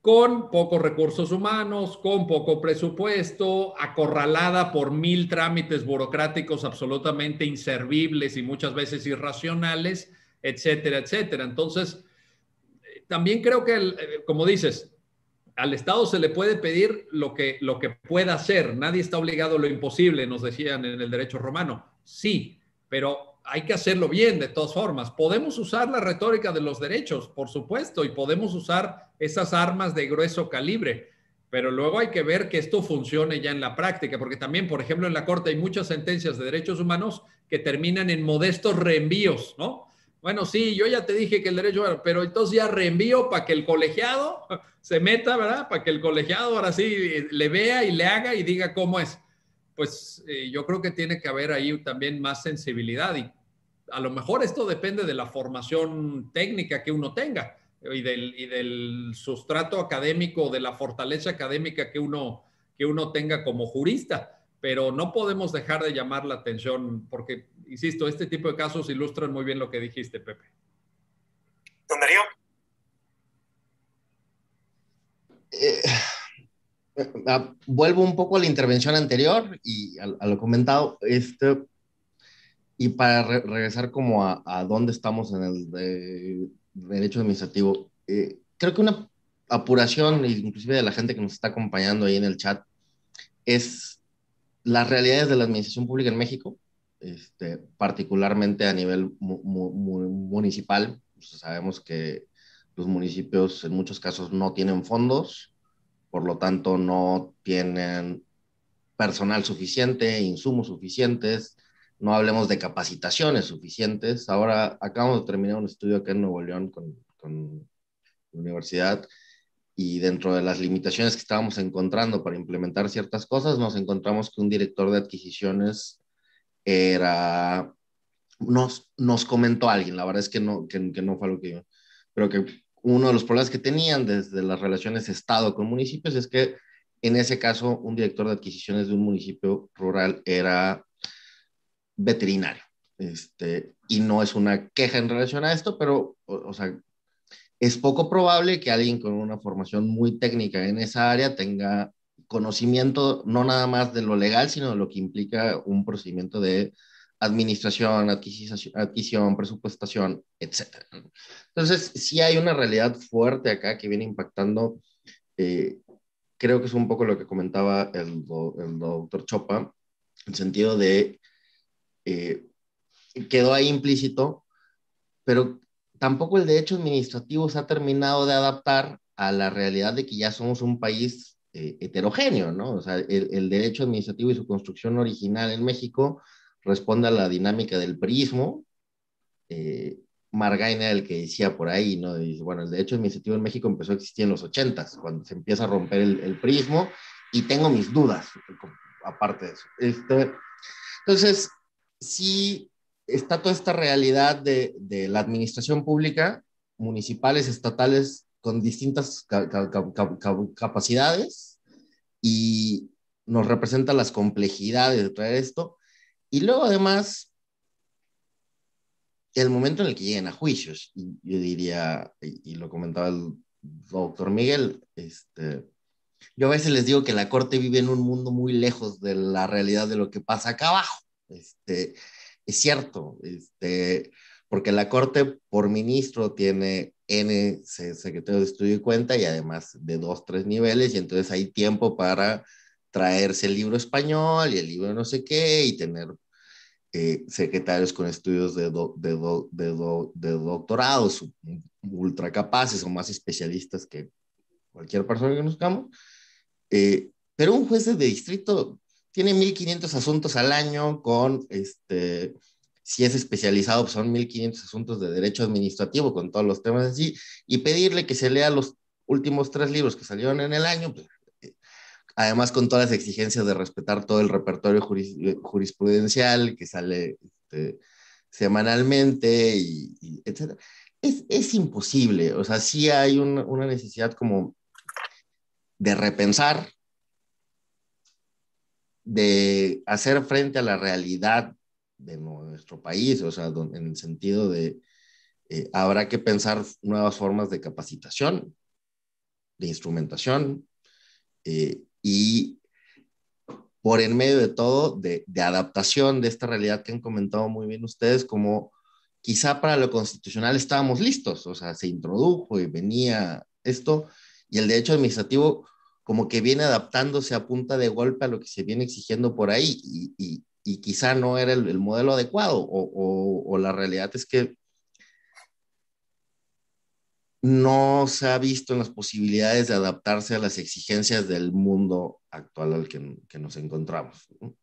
con pocos recursos humanos, con poco presupuesto, acorralada por 1000 trámites burocráticos absolutamente inservibles y muchas veces irracionales, etcétera, etcétera. Entonces, también creo que, como dices, al Estado se le puede pedir lo que pueda hacer. Nadie está obligado a lo imposible, nos decían en el derecho romano. Sí, pero hay que hacerlo bien de todas formas. Podemos usar la retórica de los derechos, por supuesto, y podemos usar esas armas de grueso calibre, pero luego hay que ver que esto funcione ya en la práctica, porque también, por ejemplo, en la Corte hay muchas sentencias de derechos humanos que terminan en modestos reenvíos, ¿no? Bueno, sí, yo ya te dije que el derecho, pero entonces ya reenvío para que el colegiado se meta, ¿verdad? Para que el colegiado ahora sí le vea y le haga y diga cómo es. Pues yo creo que tiene que haber ahí también más sensibilidad y a lo mejor esto depende de la formación técnica que uno tenga y del sustrato académico, de la fortaleza académica que uno tenga como jurista, pero no podemos dejar de llamar la atención porque, insisto, este tipo de casos ilustran muy bien lo que dijiste, Pepe. Don Darío. Vuelvo un poco a la intervención anterior y a lo comentado, y para regresar como a dónde estamos en el derecho administrativo, creo que una apuración, inclusive de la gente que nos está acompañando ahí en el chat, es las realidades de la administración pública en México, particularmente a nivel municipal. Pues sabemos que los municipios en muchos casos no tienen fondos, por lo tanto no tienen personal suficiente, insumos suficientes, no hablemos de capacitaciones suficientes. Ahora acabamos de terminar un estudio acá en Nuevo León con la universidad y dentro de las limitaciones que estábamos encontrando para implementar ciertas cosas, nos encontramos que un director de adquisiciones era, nos comentó alguien, la verdad es que no fue algo que yo, pero que uno de los problemas que tenían desde las relaciones Estado con municipios es que en ese caso un director de adquisiciones de un municipio rural era veterinario. Y no es una queja en relación a esto, pero, o sea, es poco probable que alguien con una formación muy técnica en esa área tenga conocimiento no nada más de lo legal, sino de lo que implica un procedimiento de administración, adquisición, presupuestación, etcétera. Entonces, sí hay una realidad fuerte acá que viene impactando. eh, Creo que es un poco lo que comentaba el doctor Chopa, en el sentido de, eh, quedó ahí implícito, pero tampoco el derecho administrativo se ha terminado de adaptar a la realidad de que ya somos un país heterogéneo, ¿no? O sea, el derecho administrativo y su construcción original en México responde a la dinámica del priismo. Margain era el que decía por ahí, ¿no? Dice, bueno, el derecho administrativo en México empezó a existir en los 80s, cuando se empieza a romper el priismo, y tengo mis dudas, aparte de eso. Entonces, sí está toda esta realidad de la administración pública, municipales, estatales, con distintas capacidades, y nos representa las complejidades de traer esto. Y luego, además, el momento en el que lleguen a juicios, y yo diría, y lo comentaba el doctor Miguel, yo a veces les digo que la corte vive en un mundo muy lejos de la realidad de lo que pasa acá abajo. Es cierto, porque la corte por ministro tiene N secretarios de estudio y cuenta y además de 2, 3 niveles, y entonces hay tiempo para traerse el libro español y el libro no sé qué y tener secretarios con estudios de doctorados ultra capaces o más especialistas que cualquier persona que conozcamos. Pero un juez de distrito tiene 1,500 asuntos al año con, si es especializado, pues son 1,500 asuntos de derecho administrativo con todos los temas así, y pedirle que se lea los últimos 3 libros que salieron en el año, pues, además con todas las exigencias de respetar todo el repertorio jurisprudencial que sale semanalmente, y etcétera. Es imposible, o sea, sí hay una necesidad como de repensar, de hacer frente a la realidad de nuestro país, o sea, en el sentido de habrá que pensar nuevas formas de capacitación, de instrumentación, y por en medio de todo, de adaptación de esta realidad que han comentado muy bien ustedes, como quizá para lo constitucional estábamos listos, o sea, se introdujo y venía esto, y el derecho administrativo como que viene adaptándose a punta de golpe a lo que se viene exigiendo por ahí, y y quizá no era el modelo adecuado, o la realidad es que no se ha visto en las posibilidades de adaptarse a las exigencias del mundo actual al que nos encontramos, ¿no?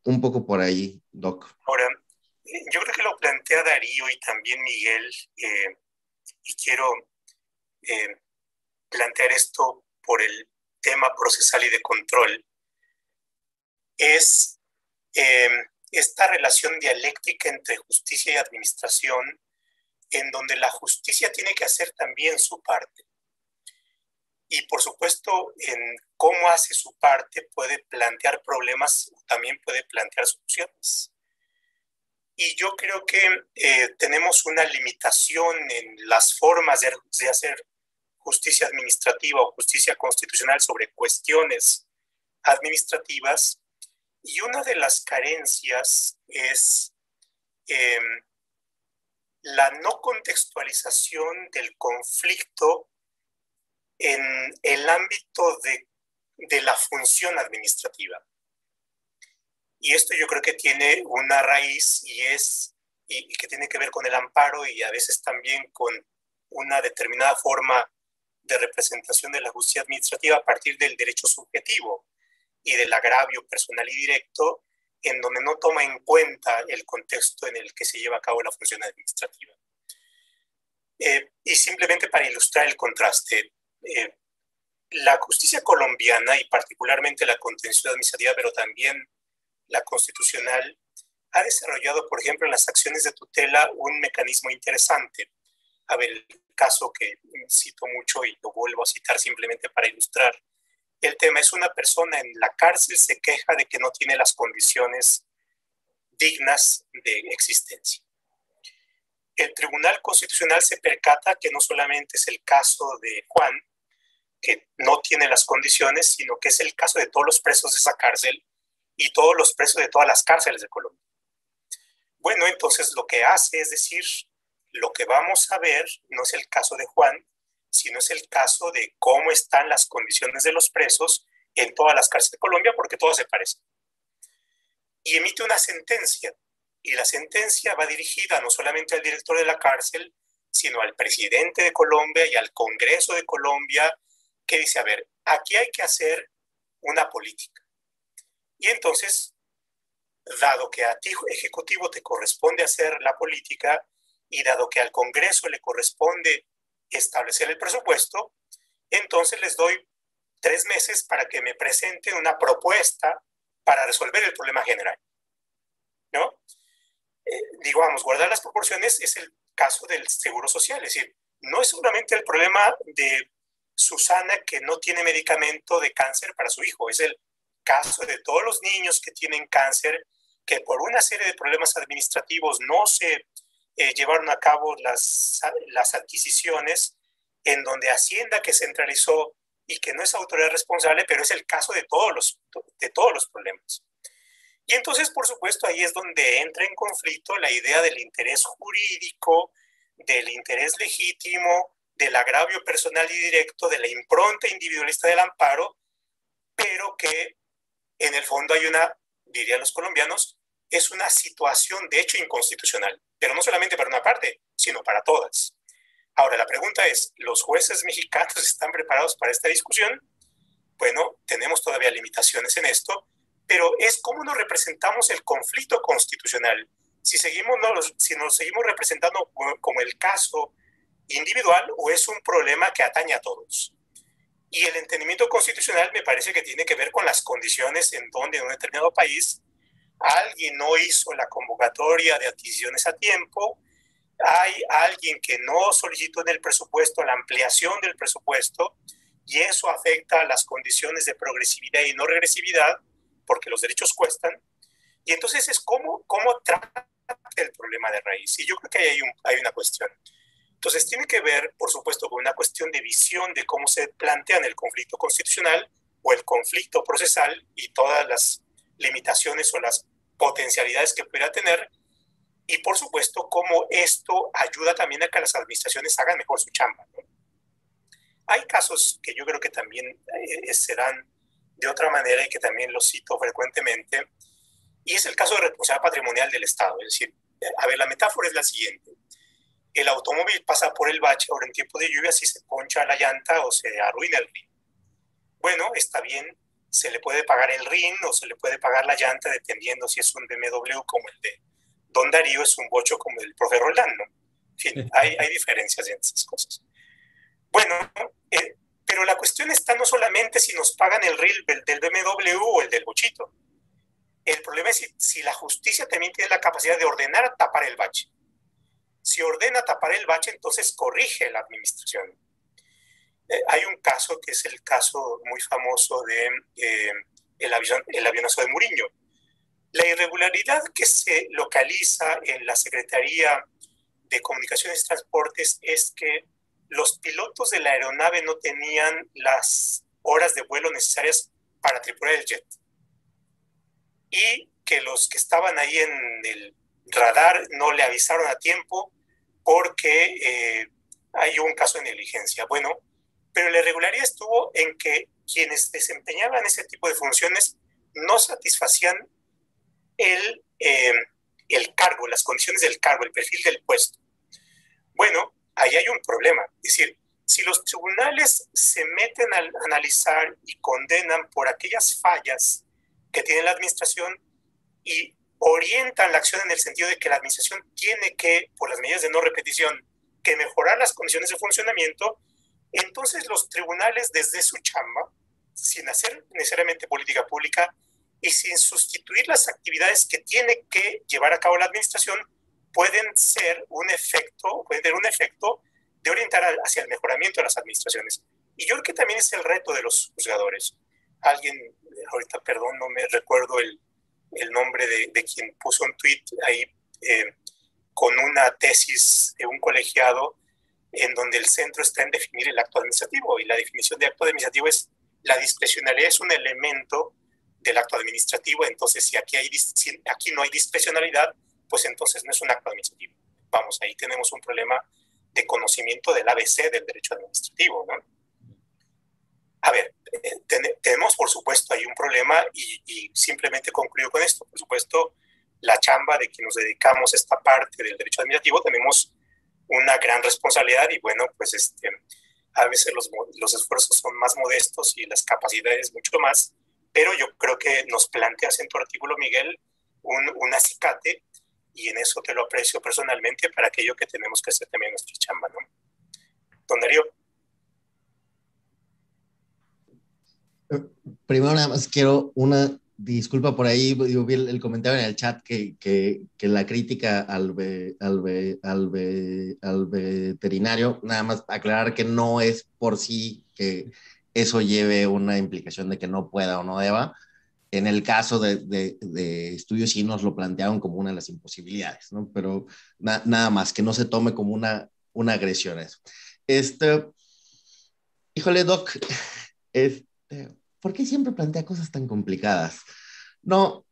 Un poco por ahí, Doc. Ahora, yo creo que lo plantea Darío y también Miguel, y quiero eh, plantear esto por el tema procesal y de control, es eh, esta relación dialéctica entre justicia y administración, en donde la justicia tiene que hacer también su parte. Y por supuesto, en cómo hace su parte puede plantear problemas, también puede plantear soluciones. Y yo creo que tenemos una limitación en las formas de hacer justicia administrativa o justicia constitucional sobre cuestiones administrativas. Y una de las carencias es eh, la no contextualización del conflicto en el ámbito de la función administrativa. Y esto yo creo que tiene una raíz y que tiene que ver con el amparo y a veces también con una determinada forma de representación de la justicia administrativa a partir del derecho subjetivo y del agravio personal y directo, en donde no toma en cuenta el contexto en el que se lleva a cabo la función administrativa. Y simplemente para ilustrar el contraste, la justicia colombiana y particularmente la contenciosa administrativa, pero también la constitucional, ha desarrollado, por ejemplo, en las acciones de tutela un mecanismo interesante. A ver, el caso que cito mucho y lo vuelvo a citar simplemente para ilustrar el tema es: una persona en la cárcel se queja de que no tiene las condiciones dignas de existencia. El Tribunal Constitucional se percata que no solamente es el caso de Juan, que no tiene las condiciones, sino que es el caso de todos los presos de esa cárcel y todos los presos de todas las cárceles de Colombia. Bueno, entonces lo que hace es decir, lo que vamos a ver no es el caso de Juan, sino es el caso de cómo están las condiciones de los presos en todas las cárceles de Colombia, porque todas se parecen. Y emite una sentencia, y la sentencia va dirigida no solamente al director de la cárcel, sino al presidente de Colombia y al Congreso de Colombia, que dice: a ver, aquí hay que hacer una política. Y entonces, dado que a ti, Ejecutivo, te corresponde hacer la política, y dado que al Congreso le corresponde establecer el presupuesto, entonces les doy 3 meses para que me presenten una propuesta para resolver el problema general, ¿no? Vamos, guardar las proporciones es el caso del Seguro Social, es decir, no es solamente el problema de Susana, que no tiene medicamento de cáncer para su hijo, es el caso de todos los niños que tienen cáncer, que por una serie de problemas administrativos no se llevaron a cabo las adquisiciones, en donde Hacienda, que centralizó y que no es autoridad responsable, pero es el caso de todos los problemas. Y entonces, por supuesto, ahí es donde entra en conflicto la idea del interés jurídico, del interés legítimo, del agravio personal y directo, de la impronta individualista del amparo, pero que en el fondo hay dirían los colombianos, es una situación de hecho inconstitucional, pero no solamente para una parte, sino para todas. Ahora, la pregunta es: ¿los jueces mexicanos están preparados para esta discusión? Bueno, tenemos todavía limitaciones en esto, pero es cómo nos representamos el conflicto constitucional. Si nos seguimos representando como el caso individual, o es un problema que atañe a todos. Y el entendimiento constitucional me parece que tiene que ver con las condiciones en donde en un determinado país alguien no hizo la convocatoria de adquisiciones a tiempo, hay alguien que no solicitó en el presupuesto la ampliación del presupuesto, y eso afecta a las condiciones de progresividad y no regresividad, porque los derechos cuestan. Y entonces es cómo trata el problema de raíz. Y yo creo que hay una cuestión. Entonces tiene que ver, por supuesto, con una cuestión de visión de cómo se plantean el conflicto constitucional o el conflicto procesal y todas las limitaciones o las potencialidades que pudiera tener, y por supuesto cómo esto ayuda también a que las administraciones hagan mejor su chamba, ¿no? Hay casos que yo creo que también se dan de otra manera y que también los cito frecuentemente, Y es el caso de responsabilidad patrimonial del Estado. Es decir, a ver, la metáfora es la siguiente. El automóvil pasa por el bache ahora en tiempo de lluvia si se poncha la llanta o se arruina el rin. Bueno, está bien, se le puede pagar el rin o se le puede pagar la llanta dependiendo si es un BMW como el de Don Darío, es un bocho como el profe Roldán, ¿no? En fin, hay diferencias en esas cosas. Bueno, pero la cuestión está no solamente si nos pagan el rin del BMW o el del bochito. El problema es si la justicia también tiene la capacidad de ordenar tapar el bache. Si ordena tapar el bache, entonces corrige la administración. Hay un caso que es el caso muy famoso de el avionazo de Muriño. La irregularidad que se localiza en la Secretaría de Comunicaciones y Transportes es que los pilotos de la aeronave no tenían las horas de vuelo necesarias para tripular el jet. Y que los que estaban ahí en el radar no le avisaron a tiempo porque hay un caso de negligencia. Bueno, pero la irregularidad estuvo en que quienes desempeñaban ese tipo de funciones no satisfacían el cargo, las condiciones del cargo, el perfil del puesto. Bueno, ahí hay un problema. Es decir, si los tribunales se meten a analizar y condenan por aquellas fallas que tiene la administración y orientan la acción en el sentido de que la administración tiene que, por las medidas de no repetición, que mejorar las condiciones de funcionamiento, entonces los tribunales desde su chamba, sin hacer necesariamente política pública y sin sustituir las actividades que tiene que llevar a cabo la administración, pueden tener un efecto de orientar hacia el mejoramiento de las administraciones. Y yo creo que también es el reto de los juzgadores. Alguien, ahorita perdón, no me recuerdo el nombre de quien puso un tweet ahí con una tesis de un colegiado en donde el centro está en definir el acto administrativo, y la definición de acto administrativo es la discrecionalidad, es un elemento del acto administrativo. Entonces si aquí no hay discrecionalidad, pues entonces no es un acto administrativo. Vamos, ahí tenemos un problema de conocimiento del ABC del derecho administrativo, ¿no? A ver, tenemos por supuesto ahí un problema y simplemente concluyo con esto. Por supuesto, la chamba de que nos dedicamos a esta parte del derecho administrativo tenemos una gran responsabilidad y bueno, pues a veces los esfuerzos son más modestos y las capacidades mucho más, pero yo creo que nos planteas en tu artículo, Miguel, un acicate, y en eso te lo aprecio personalmente para aquello que tenemos que hacer también nuestra chamba, ¿no? Don Darío. Primero nada más quiero una disculpa por ahí. Yo vi el comentario en el chat que la crítica al veterinario, nada más aclarar que no es por sí que eso lleve una implicación de que no pueda o no deba. En el caso de estudios sí nos lo plantearon como una de las imposibilidades, ¿no? Pero nada más, que no se tome como una agresión a eso. Híjole, Doc, ¿por qué siempre plantea cosas tan complicadas? No,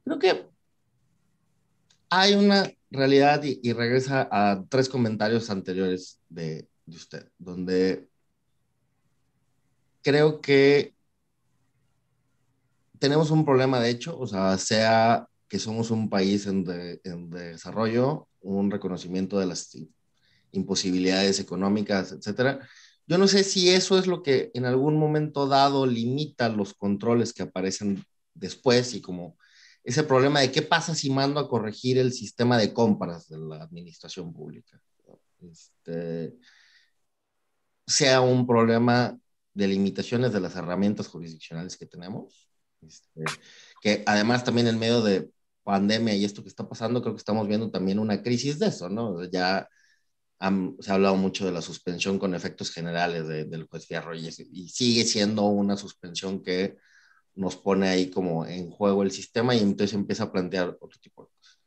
creo que hay una realidad y regresa a 3 comentarios anteriores de usted, donde creo que tenemos un problema, de hecho, o sea que somos un país en desarrollo, un reconocimiento de las imposibilidades económicas, etcétera. Yo no sé si eso es lo que en algún momento dado limita los controles que aparecen después, y como ese problema de qué pasa si mando a corregir el sistema de compras de la administración pública. Sea un problema de limitaciones de las herramientas jurisdiccionales que tenemos, que además también en medio de pandemia y esto que está pasando, creo que estamos viendo también una crisis de eso, ¿no? Ya se ha hablado mucho de la suspensión con efectos generales del juez Fierro, y sigue siendo una suspensión que nos pone ahí como en juego el sistema, y entonces empieza a plantear otro tipo de cosas.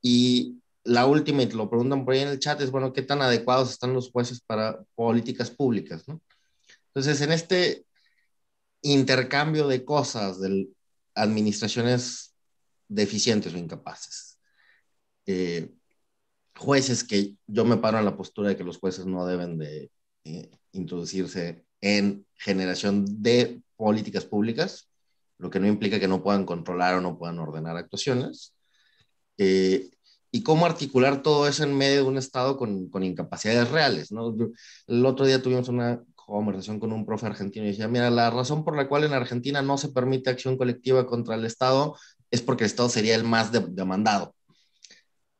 Y la última, y te lo preguntan por ahí en el chat, es, bueno, ¿qué tan adecuados están los jueces para políticas públicas, ¿no? Entonces, en este intercambio de cosas, de administraciones deficientes o incapaces, jueces, que yo me paro en la postura de que los jueces no deben de introducirse en generación de políticas públicas, lo que no implica que no puedan controlar o no puedan ordenar actuaciones. Y cómo articular todo eso en medio de un Estado con incapacidades reales, ¿no? El otro día tuvimos una conversación con un profe argentino y decía, mira, la razón por la cual en Argentina no se permite acción colectiva contra el Estado es porque el Estado sería el más demandado.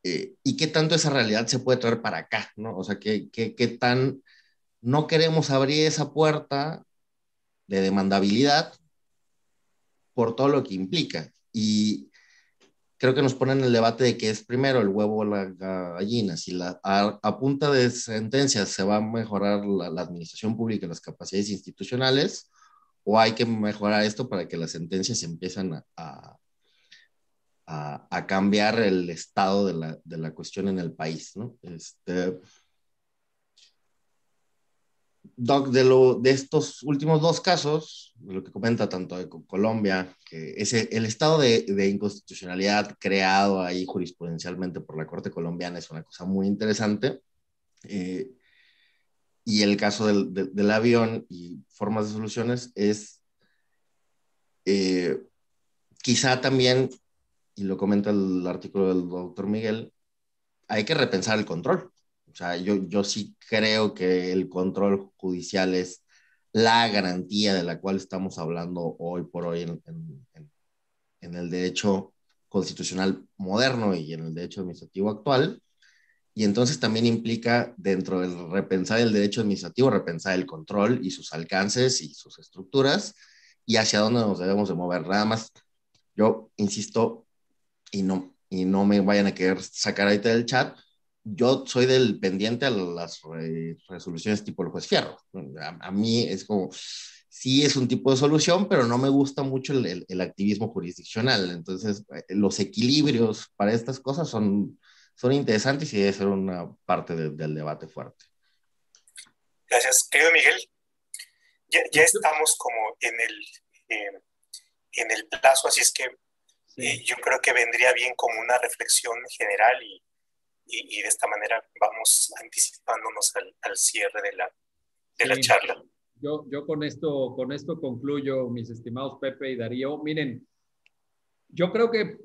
¿Y qué tanto esa realidad se puede traer para acá, ¿no? O sea, ¿qué tan no queremos abrir esa puerta de demandabilidad por todo lo que implica? Y creo que nos ponen el debate de qué es primero, el huevo o la gallina. Si a punta de sentencias se va a mejorar la administración pública y las capacidades institucionales, o hay que mejorar esto para que las sentencias empiezan a cambiar el estado de la cuestión en el país, ¿no? Doc, de estos últimos dos casos, de lo que comenta tanto de Colombia, que es el estado de inconstitucionalidad creado ahí jurisprudencialmente por la Corte colombiana es una cosa muy interesante, y el caso del avión y formas de soluciones es quizá también, y lo comenta el artículo del doctor Miguel, hay que repensar el control. O sea, yo sí creo que el control judicial es la garantía de la cual estamos hablando hoy por hoy en el derecho constitucional moderno y en el derecho administrativo actual. Y entonces también implica, dentro del repensar el derecho administrativo, repensar el control y sus alcances y sus estructuras y hacia dónde nos debemos de mover. Nada más, yo insisto, y no me vayan a querer sacar ahorita del chat, yo soy del pendiente a las resoluciones tipo el juez Fierro. A mí es como, sí es un tipo de solución, pero no me gusta mucho el activismo jurisdiccional. Entonces, los equilibrios para estas cosas son interesantes y debe ser una parte del debate fuerte. Gracias, querido Miguel. Ya estamos como en el plazo, así es que sí. Yo creo que vendría bien como una reflexión general y de esta manera vamos anticipándonos al cierre de la charla. Yo con esto concluyo, mis estimados Pepe y Darío. Miren, yo creo que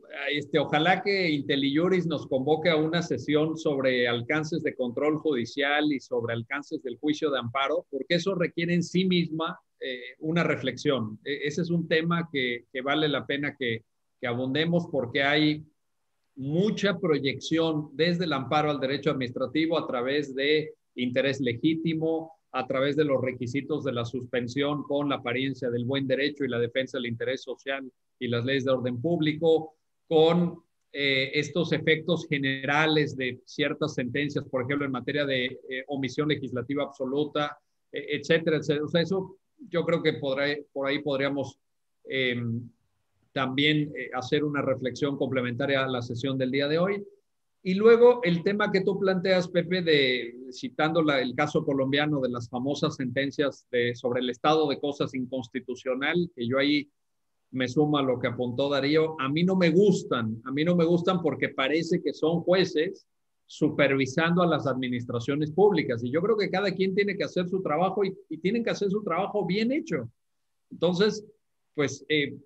ojalá que IntelliJuris nos convoque a una sesión sobre alcances de control judicial y sobre alcances del juicio de amparo, porque eso requiere en sí misma una reflexión. Ese es un tema que vale la pena que abundemos, porque hay mucha proyección desde el amparo al derecho administrativo a través de interés legítimo, a través de los requisitos de la suspensión con la apariencia del buen derecho y la defensa del interés social y las leyes de orden público, con estos efectos generales de ciertas sentencias, por ejemplo, en materia de omisión legislativa absoluta, etcétera, etcétera. O sea, eso yo creo que por ahí podríamos también hacer una reflexión complementaria a la sesión del día de hoy. Y luego el tema que tú planteas, Pepe, citando el caso colombiano de las famosas sentencias sobre el estado de cosas inconstitucional, que yo ahí me sumo a lo que apuntó Darío, a mí no me gustan porque parece que son jueces supervisando a las administraciones públicas. Y yo creo que cada quien tiene que hacer su trabajo y tienen que hacer su trabajo bien hecho. Entonces, pues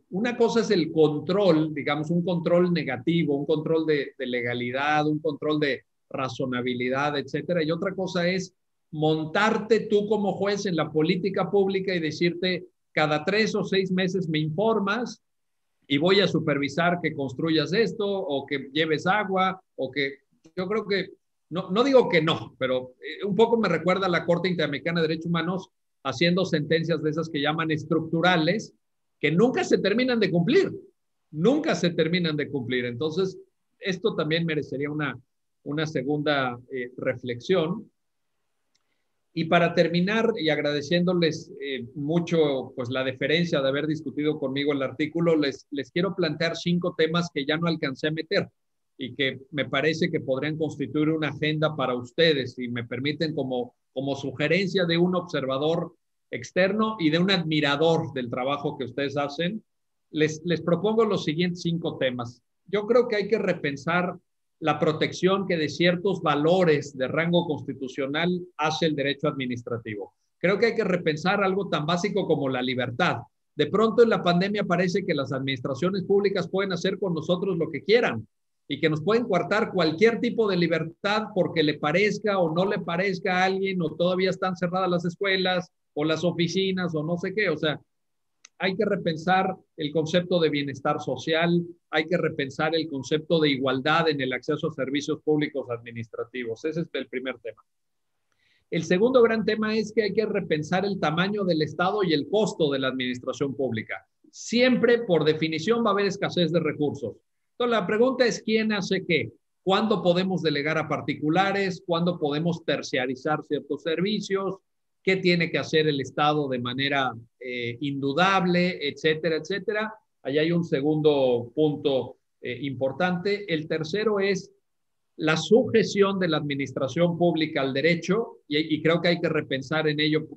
una cosa es el control, digamos, un control negativo, un control de legalidad, un control de razonabilidad, etcétera. Y otra cosa es montarte tú como juez en la política pública y decirte, cada 3 o 6 meses me informas y voy a supervisar que construyas esto o que lleves agua o que yo creo que, no digo que no, pero un poco me recuerda a la Corte Interamericana de Derechos Humanos haciendo sentencias de esas que llaman estructurales, que nunca se terminan de cumplir. Entonces, esto también merecería una segunda reflexión. Y para terminar, y agradeciéndoles mucho pues, la deferencia de haber discutido conmigo el artículo, les quiero plantear 5 temas que ya no alcancé a meter y que me parece que podrían constituir una agenda para ustedes, si me permiten, como sugerencia de un observador externo y de un admirador del trabajo que ustedes hacen. Les propongo los siguientes 5 temas. Yo creo que hay que repensar la protección que de ciertos valores de rango constitucional hace el derecho administrativo. Creo que hay que repensar algo tan básico como la libertad. De pronto en la pandemia parece que las administraciones públicas pueden hacer con nosotros lo que quieran y que nos pueden coartar cualquier tipo de libertad porque le parezca o no le parezca a alguien, o todavía están cerradas las escuelas o las oficinas o no sé qué. O sea, hay que repensar el concepto de bienestar social, hay que repensar el concepto de igualdad en el acceso a servicios públicos administrativos. Ese es el primer tema. El segundo gran tema es que hay que repensar el tamaño del Estado y el costo de la administración pública. Siempre, por definición, va a haber escasez de recursos. Entonces, la pregunta es ¿quién hace qué? ¿Cuándo podemos delegar a particulares? ¿Cuándo podemos terciarizar ciertos servicios? ¿Qué tiene que hacer el Estado de manera indudable, etcétera, etcétera? Ahí hay un segundo punto importante. El tercero es la sujeción de la administración pública al derecho, y creo que hay que repensar en ello.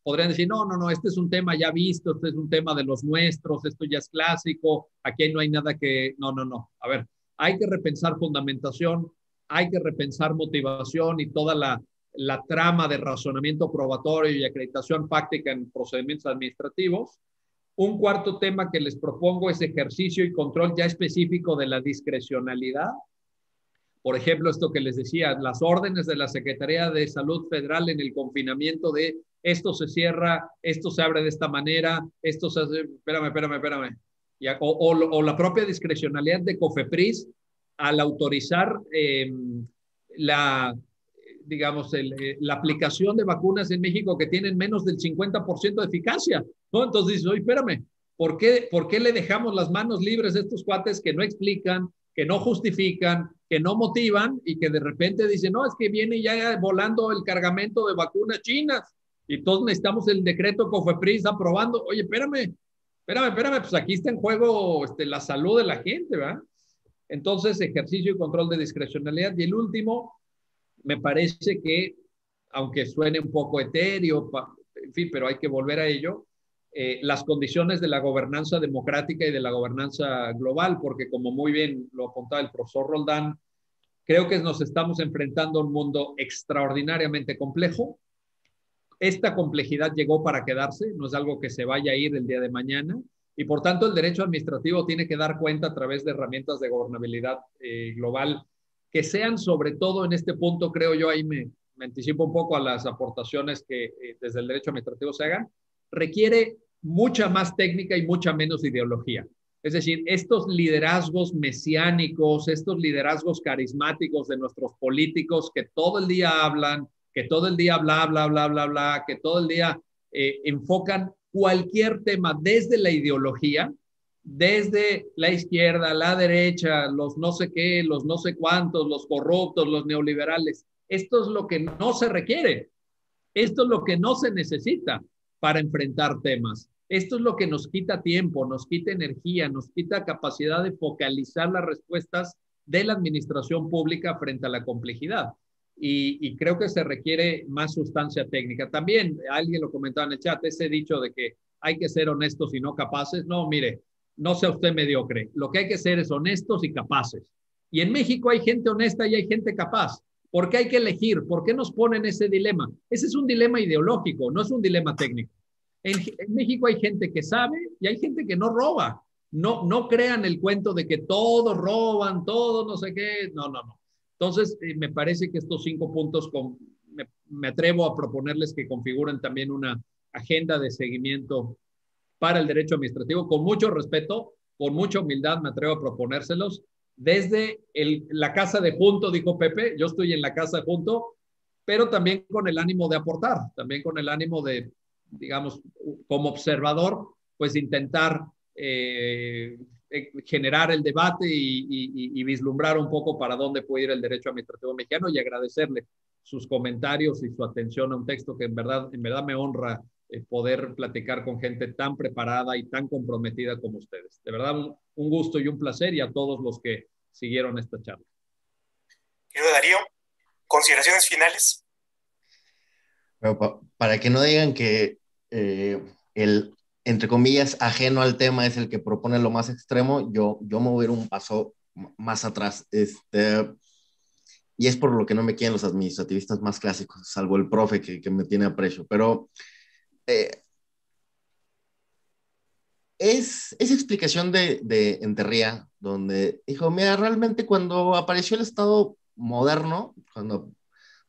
Podrían decir, no, este es un tema ya visto, este es un tema de los nuestros, esto ya es clásico, aquí no hay nada que... No. A ver, hay que repensar fundamentación, hay que repensar motivación y toda la trama de razonamiento probatorio y acreditación fáctica en procedimientos administrativos. Un cuarto tema que les propongo es ejercicio y control ya específico de la discrecionalidad. Por ejemplo, esto que les decía, las órdenes de la Secretaría de Salud Federal en el confinamiento de esto se cierra, esto se abre de esta manera, esto se hace, espérame. O la propia discrecionalidad de COFEPRIS al autorizar la aplicación de vacunas en México que tienen menos del 50% de eficacia, ¿no? Entonces dices, oye, espérame, ¿por qué le dejamos las manos libres a estos cuates que no explican, que no justifican, que no motivan y que de repente dicen, no, es que viene ya volando el cargamento de vacunas chinas y todos necesitamos el decreto COFEPRIS aprobando? Oye, espérame, pues aquí está en juego la salud de la gente, ¿verdad? Entonces, ejercicio y control de discrecionalidad. Y el último, me parece que, aunque suene un poco etéreo, en fin, pero hay que volver a ello, las condiciones de la gobernanza democrática y de la gobernanza global, porque como muy bien lo apuntaba el profesor Roldán, creo que nos estamos enfrentando a un mundo extraordinariamente complejo. Esta complejidad llegó para quedarse, no es algo que se vaya a ir el día de mañana, y por tanto el derecho administrativo tiene que dar cuenta a través de herramientas de gobernabilidad global, que sean sobre todo en este punto, creo yo, ahí me anticipo un poco a las aportaciones que desde el derecho administrativo se hagan, requiere mucha más técnica y mucha menos ideología. Es decir, estos liderazgos mesiánicos, estos liderazgos carismáticos de nuestros políticos que todo el día hablan, que todo el día bla, que todo el día enfocan cualquier tema desde la ideología, desde la izquierda, la derecha, los no sé qué, los no sé cuántos, los corruptos, los neoliberales. Esto es lo que no se requiere. Esto es lo que no se necesita para enfrentar temas. Esto es lo que nos quita tiempo, nos quita energía, nos quita capacidad de focalizar las respuestas de la administración pública frente a la complejidad. Y creo que se requiere más sustancia técnica. También alguien lo comentaba en el chat, ese dicho de que hay que ser honestos y no capaces. No, mire, no sea usted mediocre. Lo que hay que ser es honestos y capaces. Y en México hay gente honesta y hay gente capaz. ¿Por qué hay que elegir? ¿Por qué nos ponen ese dilema? Ese es un dilema ideológico, no es un dilema técnico. En México hay gente que sabe y hay gente que no roba. No crean el cuento de que todos roban, todos no sé qué. No. Entonces, me parece que estos 5 puntos me atrevo a proponerles que configuren también una agenda de seguimiento para el derecho administrativo, con mucho respeto, con mucha humildad, me atrevo a proponérselos. Desde la casa de junto, dijo Pepe, yo estoy en la casa de junto, pero también con el ánimo de aportar, también con el ánimo de, digamos, como observador, pues intentar generar el debate y vislumbrar un poco para dónde puede ir el derecho administrativo mexicano, y agradecerle sus comentarios y su atención a un texto que en verdad me honra poder platicar con gente tan preparada y tan comprometida como ustedes. De verdad, un gusto y un placer, y a todos los que siguieron esta charla. Querido Darío, ¿consideraciones finales? Pero para que no digan que el, entre comillas, ajeno al tema es el que propone lo más extremo, yo me voy a ir un paso más atrás. y es por lo que no me quieren los administrativistas más clásicos, salvo el profe que me tiene aprecio, pero eh, esa explicación de Enterría, donde dijo, mira, realmente cuando apareció el Estado moderno, cuando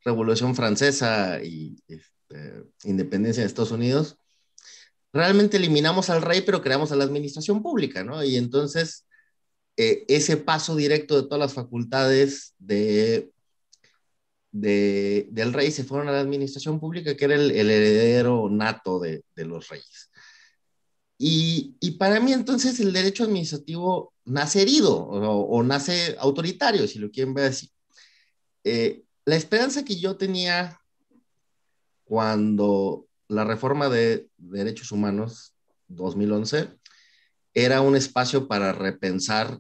Revolución Francesa y independencia de Estados Unidos, realmente eliminamos al rey, pero creamos a la administración pública, ¿no? Y entonces ese paso directo de todas las facultades del rey se fueron a la administración pública, que era el heredero nato de los reyes. Y para mí entonces el derecho administrativo nace herido o nace autoritario, si lo quieren ver así. La esperanza que yo tenía cuando la reforma de derechos humanos 2011 era un espacio para repensar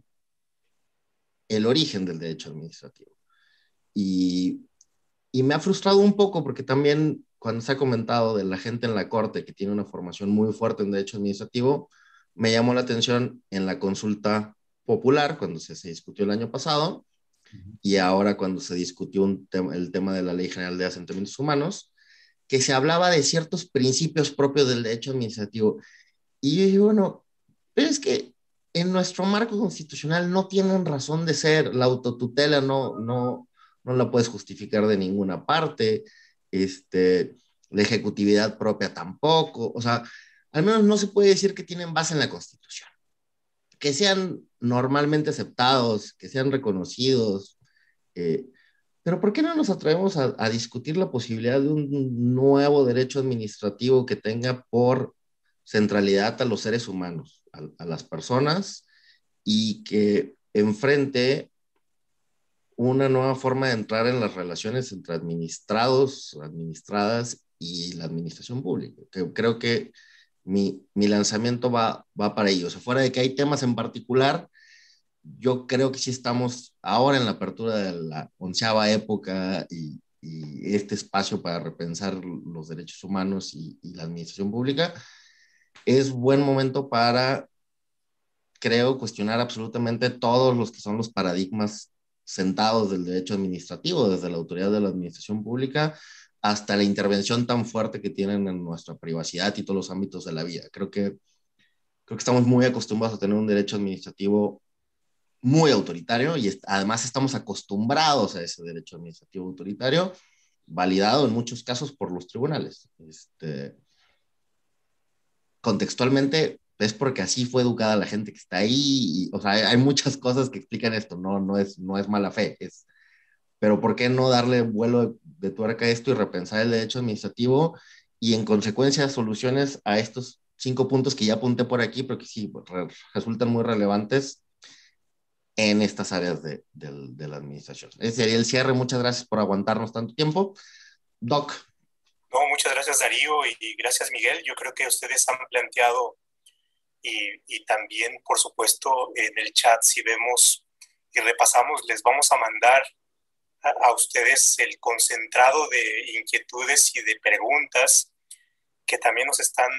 el origen del derecho administrativo. Y, y me ha frustrado un poco porque también cuando se ha comentado de la gente en la corte que tiene una formación muy fuerte en derecho administrativo, me llamó la atención en la consulta popular cuando se discutió el año pasado y ahora cuando se discutió el tema de la Ley General de Asentamientos Humanos, que se hablaba de ciertos principios propios del derecho administrativo. Y yo digo, bueno, pero es que en nuestro marco constitucional no tienen razón de ser, la autotutela no la puedes justificar de ninguna parte, la ejecutividad propia tampoco, o sea, al menos no se puede decir que tienen base en la Constitución, que sean normalmente aceptados, que sean reconocidos, eh, pero ¿por qué no nos atrevemos a discutir la posibilidad de un nuevo derecho administrativo que tenga por centralidad a los seres humanos, a las personas, y que enfrente una nueva forma de entrar en las relaciones entre administrados, administradas y la administración pública? Creo que mi lanzamiento va para ello. O sea, fuera de que hay temas en particular, yo creo que sí estamos ahora en la apertura de la 11ª época y este espacio para repensar los derechos humanos y la administración pública. Es buen momento para, creo, cuestionar absolutamente todos los que son los paradigmas sentados del derecho administrativo, desde la autoridad de la administración pública hasta la intervención tan fuerte que tienen en nuestra privacidad y todos los ámbitos de la vida. Creo que estamos muy acostumbrados a tener un derecho administrativo muy autoritario y además estamos acostumbrados a ese derecho administrativo autoritario, validado en muchos casos por los tribunales. Contextualmente es porque así fue educada la gente que está ahí, o sea, hay muchas cosas que explican esto, no es mala fe, pero ¿por qué no darle vuelo de tuerca a esto y repensar el derecho administrativo y en consecuencia soluciones a estos 5 puntos que ya apunté por aquí, pero que sí resultan muy relevantes en estas áreas de la administración? Ese sería el cierre. Muchas gracias por aguantarnos tanto tiempo. Doc. No, muchas gracias Darío y gracias Miguel. Yo creo que ustedes han planteado y también, por supuesto, en el chat, si vemos y repasamos, les vamos a mandar a ustedes el concentrado de inquietudes y de preguntas que también nos están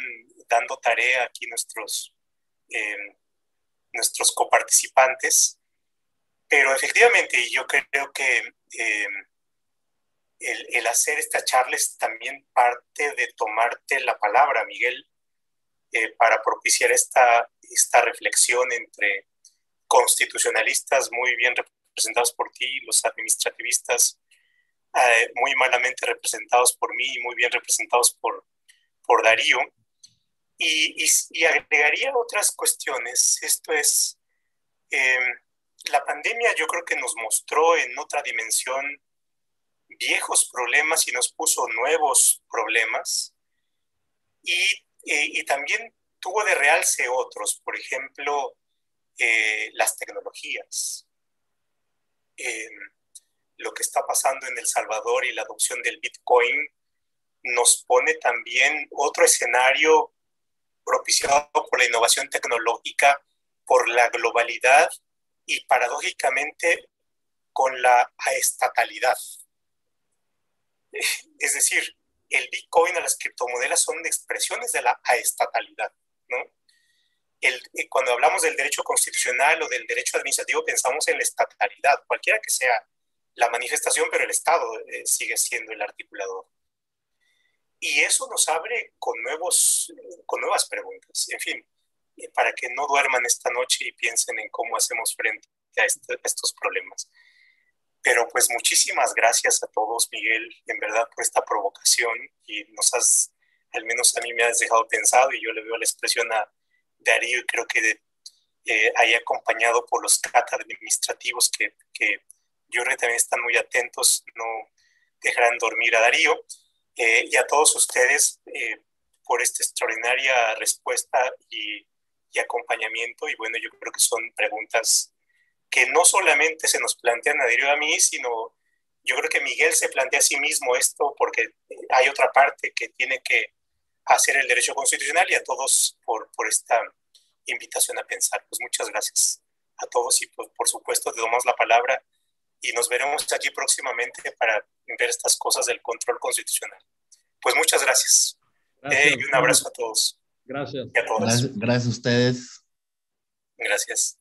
dando tarea aquí nuestros coparticipantes. Pero efectivamente, yo creo que el hacer esta charla es también parte de tomarte la palabra, Miguel, para propiciar esta reflexión entre constitucionalistas muy bien representados por ti, los administrativistas muy malamente representados por mí y muy bien representados por Darío. Y agregaría otras cuestiones. Esto es, la pandemia yo creo que nos mostró en otra dimensión viejos problemas y nos puso nuevos problemas. Y también tuvo de realce otros, por ejemplo, las tecnologías. Lo que está pasando en El Salvador y la adopción del Bitcoin nos pone también otro escenario propiciado por la innovación tecnológica, por la globalidad y paradójicamente con la aestatalidad. Es decir, el Bitcoin o las criptomonedas son expresiones de la aestatalidad, ¿no? Cuando hablamos del derecho constitucional o del derecho administrativo pensamos en la estatalidad, cualquiera que sea la manifestación, pero el Estado sigue siendo el articulador. Y eso nos abre con nuevas preguntas. En fin, para que no duerman esta noche y piensen en cómo hacemos frente a estos problemas. Pero pues muchísimas gracias a todos, Miguel, en verdad, por esta provocación, y al menos a mí me has dejado pensado, y yo le veo la expresión a Darío, y creo que ahí acompañado por los CAT administrativos que yo creo que también están muy atentos, no dejarán dormir a Darío, y a todos ustedes por esta extraordinaria respuesta y acompañamiento. Y bueno, yo creo que son preguntas que no solamente se nos plantean a Darío y a mí, sino yo creo que Miguel se plantea a sí mismo esto, porque hay otra parte que tiene que hacer el derecho constitucional, y a todos por esta invitación a pensar. Pues muchas gracias a todos, y pues, por supuesto te tomamos la palabra y nos veremos aquí próximamente para ver estas cosas del control constitucional. Pues muchas gracias. Y un abrazo a todos. Gracias. Y a todas. Gracias a ustedes. Gracias.